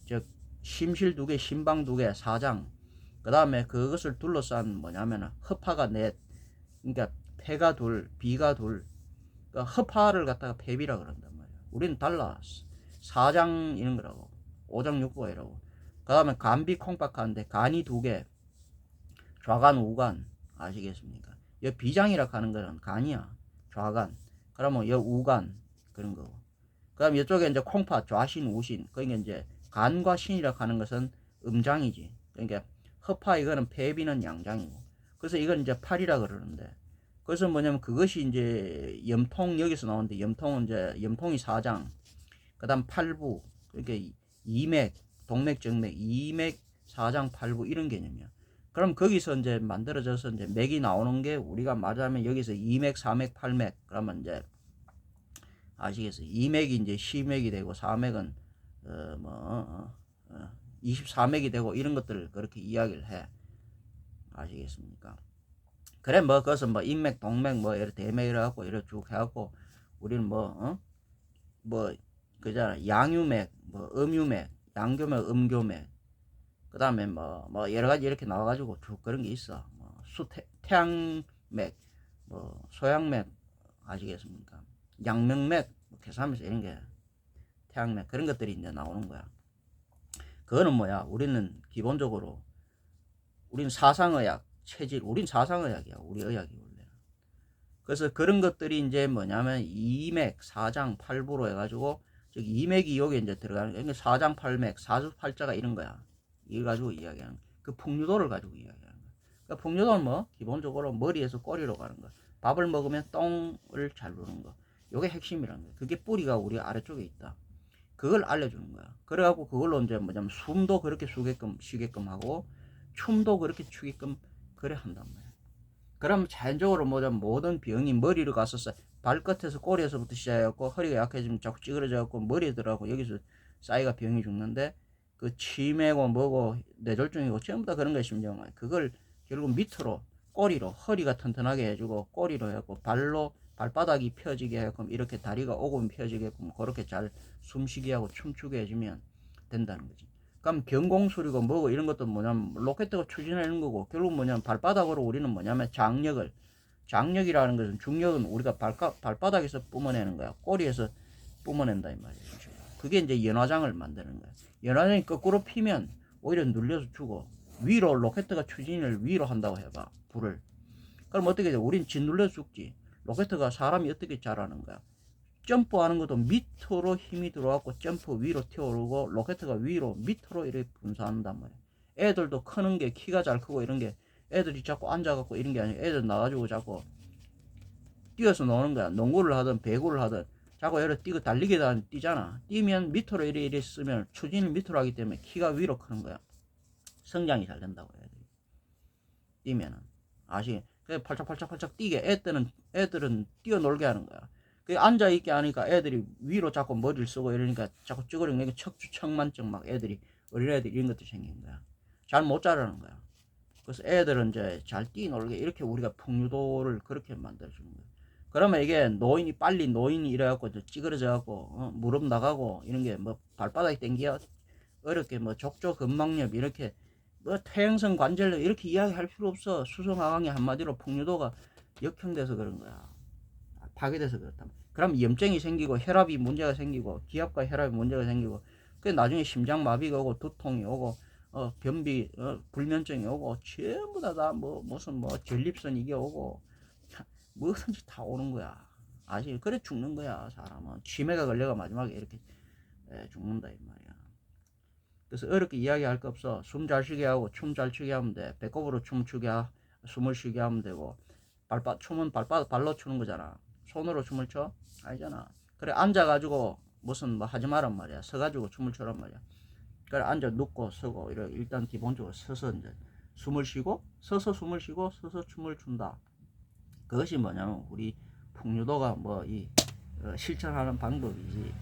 A: 즉 심실 2개 심방 2개 사장 그 다음에 그것을 둘러싼 뭐냐면 허파가 넷 그러니까 폐가 둘 비가 둘 그러니까 허파를 갖다가 폐비라 그런단 말이야. 우리는 달라. 사장 이런 거라고. 오장육부가 이라고. 그 다음에 간비 콩박하는데 간이 2개. 좌간 우간 아시겠습니까? 여 비장이라 하는 거는 간이야. 좌간. 그러면 여 우간 그런 거고. 그 다음에 이쪽에 이제 콩파 좌신 우신. 그러니까 이제 간과 신이라 하는 것은 음장이지. 그러니까 허파 이거는 폐비는 양장이고. 그래서 이건 이제 팔이라 그러는데. 그래서 뭐냐면 그것이 이제 염통 여기서 나오는데 염통은 이제 염통이 4장 그 다음 8부 그러니까 이맥 동맥 정맥 이맥 4장 8부 이런 개념이야. 그럼 거기서 이제 만들어져서 이제 맥이 나오는 게 우리가 말하자면 여기서 2맥 4맥 8맥 그러면 이제 아시겠어요? 2맥이 이제 10맥이 되고 4맥은 24맥이 되고 이런 것들을 그렇게 이야기를 해. 아시겠습니까? 그래 뭐 그것은 뭐 인맥 동맥 뭐 이렇게 대맥 이래갖고 이렇게 쭉 해갖고 우리는 뭐 그잖아 양유맥 뭐 음유맥 양교맥 음교맥 그 다음에 뭐 여러 가지 이렇게 나와가지고 쭉 그런 게 있어. 뭐 태양맥 뭐 소양맥 아시겠습니까? 양명맥 뭐 계산하면서 이런 게 태양맥 그런 것들이 이제 나오는 거야. 그거는 뭐야? 우리는 기본적으로 우리는 사상의학 체질 우린 사상의학이야. 우리 의학이 원래. 그래서 그런 것들이 이제 뭐냐면 이맥 4장 8부로 해가지고 즉 이맥이 여기 이제 들어가는 거야. 그러니까 4장 8맥 4수8자가 이런 거야. 이걸 가지고 이야기하는 거야. 그 풍류도를 가지고 이야기하는 거야. 그러니까 풍류도는 뭐 기본적으로 머리에서 꼬리로 가는 거야. 밥을 먹으면 똥을 잘 누는 거. 요게 핵심이라는 거야. 그게 뿌리가 우리 아래쪽에 있다. 그걸 알려주는 거야. 그래갖고 그걸로 이제 뭐냐면 숨도 그렇게 쉬게끔 하고 춤도 그렇게 추게끔 그래 한단 말이야. 그럼 자연적으로 모든 병이 머리로 갔었어. 발끝에서 꼬리에서부터 시작해갖고 허리가 약해지면 자꾸 찌그러져갖고 머리에 들어가고 여기서 싸이가 병이 죽는데 그 치매고 뭐고 뇌졸중이고 전부 다 그런 거야. 심정은 그걸 결국 밑으로 꼬리로 허리가 튼튼하게 해주고 꼬리로 해갖고 발로 발바닥이 펴지게 해갖고 이렇게 다리가 오금 펴지게끔 그렇게 잘 숨쉬게 하고 춤추게 해주면 된다는 거지. 그럼 경공술이고 뭐고 이런 것도 뭐냐면 로켓가 추진하는 거고 결국 뭐냐면 발바닥으로 우리는 뭐냐면 장력이라는 것은 중력은 우리가 발바닥에서 뿜어내는 거야. 꼬리에서 뿜어낸다 이 말이야. 그게 이제 연화장을 만드는 거야. 연화장이 거꾸로 피면 오히려 눌려서 죽어. 위로 로켓가 추진을 위로 한다고 해봐. 불을. 그럼 어떻게 돼? 우린 짓눌려 죽지. 로켓가 사람이 어떻게 자라는 거야? 점프하는 것도 밑으로 힘이 들어갖고 점프 위로 튀어오르고 로켓가 위로 밑으로 이렇게 분산한단 말이야. 애들도 크는 게 키가 잘 크고 이런 게 애들이 자꾸 앉아갖고 이런 게 아니라 애들 나가지고 자꾸 뛰어서 노는 거야. 농구를 하든 배구를 하든 자꾸 얘를 뛰고 달리기 뛰잖아. 뛰면 밑으로 이래 쓰면 추진을 밑으로 하기 때문에 키가 위로 크는 거야. 성장이 잘 된다고 애들이. 뛰면은 아시? 그래 팔짝팔짝 뛰게 애들은 뛰어놀게 하는 거야. 그 앉아있게 하니까 애들이 위로 자꾸 머리를 쓰고 이러니까 자꾸 찌그러니까 척추척만증 막 애들이 어린애들 이런 것도 생긴 거야. 잘 못 자라는 거야. 그래서 애들은 이제 잘 뛰놀게 이렇게 우리가 풍류도를 그렇게 만들어주는 거야. 그러면 이게 노인이 이래갖고 찌그러져갖고 무릎 나가고 이런 게 뭐 발바닥이 땡겨 어렵게 뭐 족저근막염 이렇게 뭐 퇴행성 관절염 이렇게 이야기할 필요 없어. 수성하강이 한마디로 풍류도가 역형돼서 그런 거야. 파괴돼서 그렇다. 그럼 염증이 생기고 혈압이 문제가 생기고 기압과 혈압이 문제가 생기고 그 나중에 심장마비가 오고 두통이 오고 변비 불면증이 오고 전부 다 뭐 무슨 뭐 전립선 이게 오고 뭐든지 다 오는 거야. 아시? 그래 죽는 거야. 사람은 치매가 걸려가 마지막에 이렇게 죽는다 이 말이야. 그래서 어렵게 이야기할 거 없어. 숨 잘 쉬게 하고 춤 잘 추게 하면 돼. 배꼽으로 숨을 쉬게 하면 되고 춤은 발로 추는 거잖아. 손으로 춤을 춰? 아니잖아. 그래 앉아가지고 무슨 뭐 하지 마란 말이야. 서가지고 춤을 추란 말이야. 그래 앉아 눕고 서고 이래 일단 기본적으로 서서 이제 숨을 쉬고 서서 숨을 쉬고 서서 춤을 춘다. 그것이 뭐냐면 우리 풍류도가 뭐 이 실천하는 방법이지.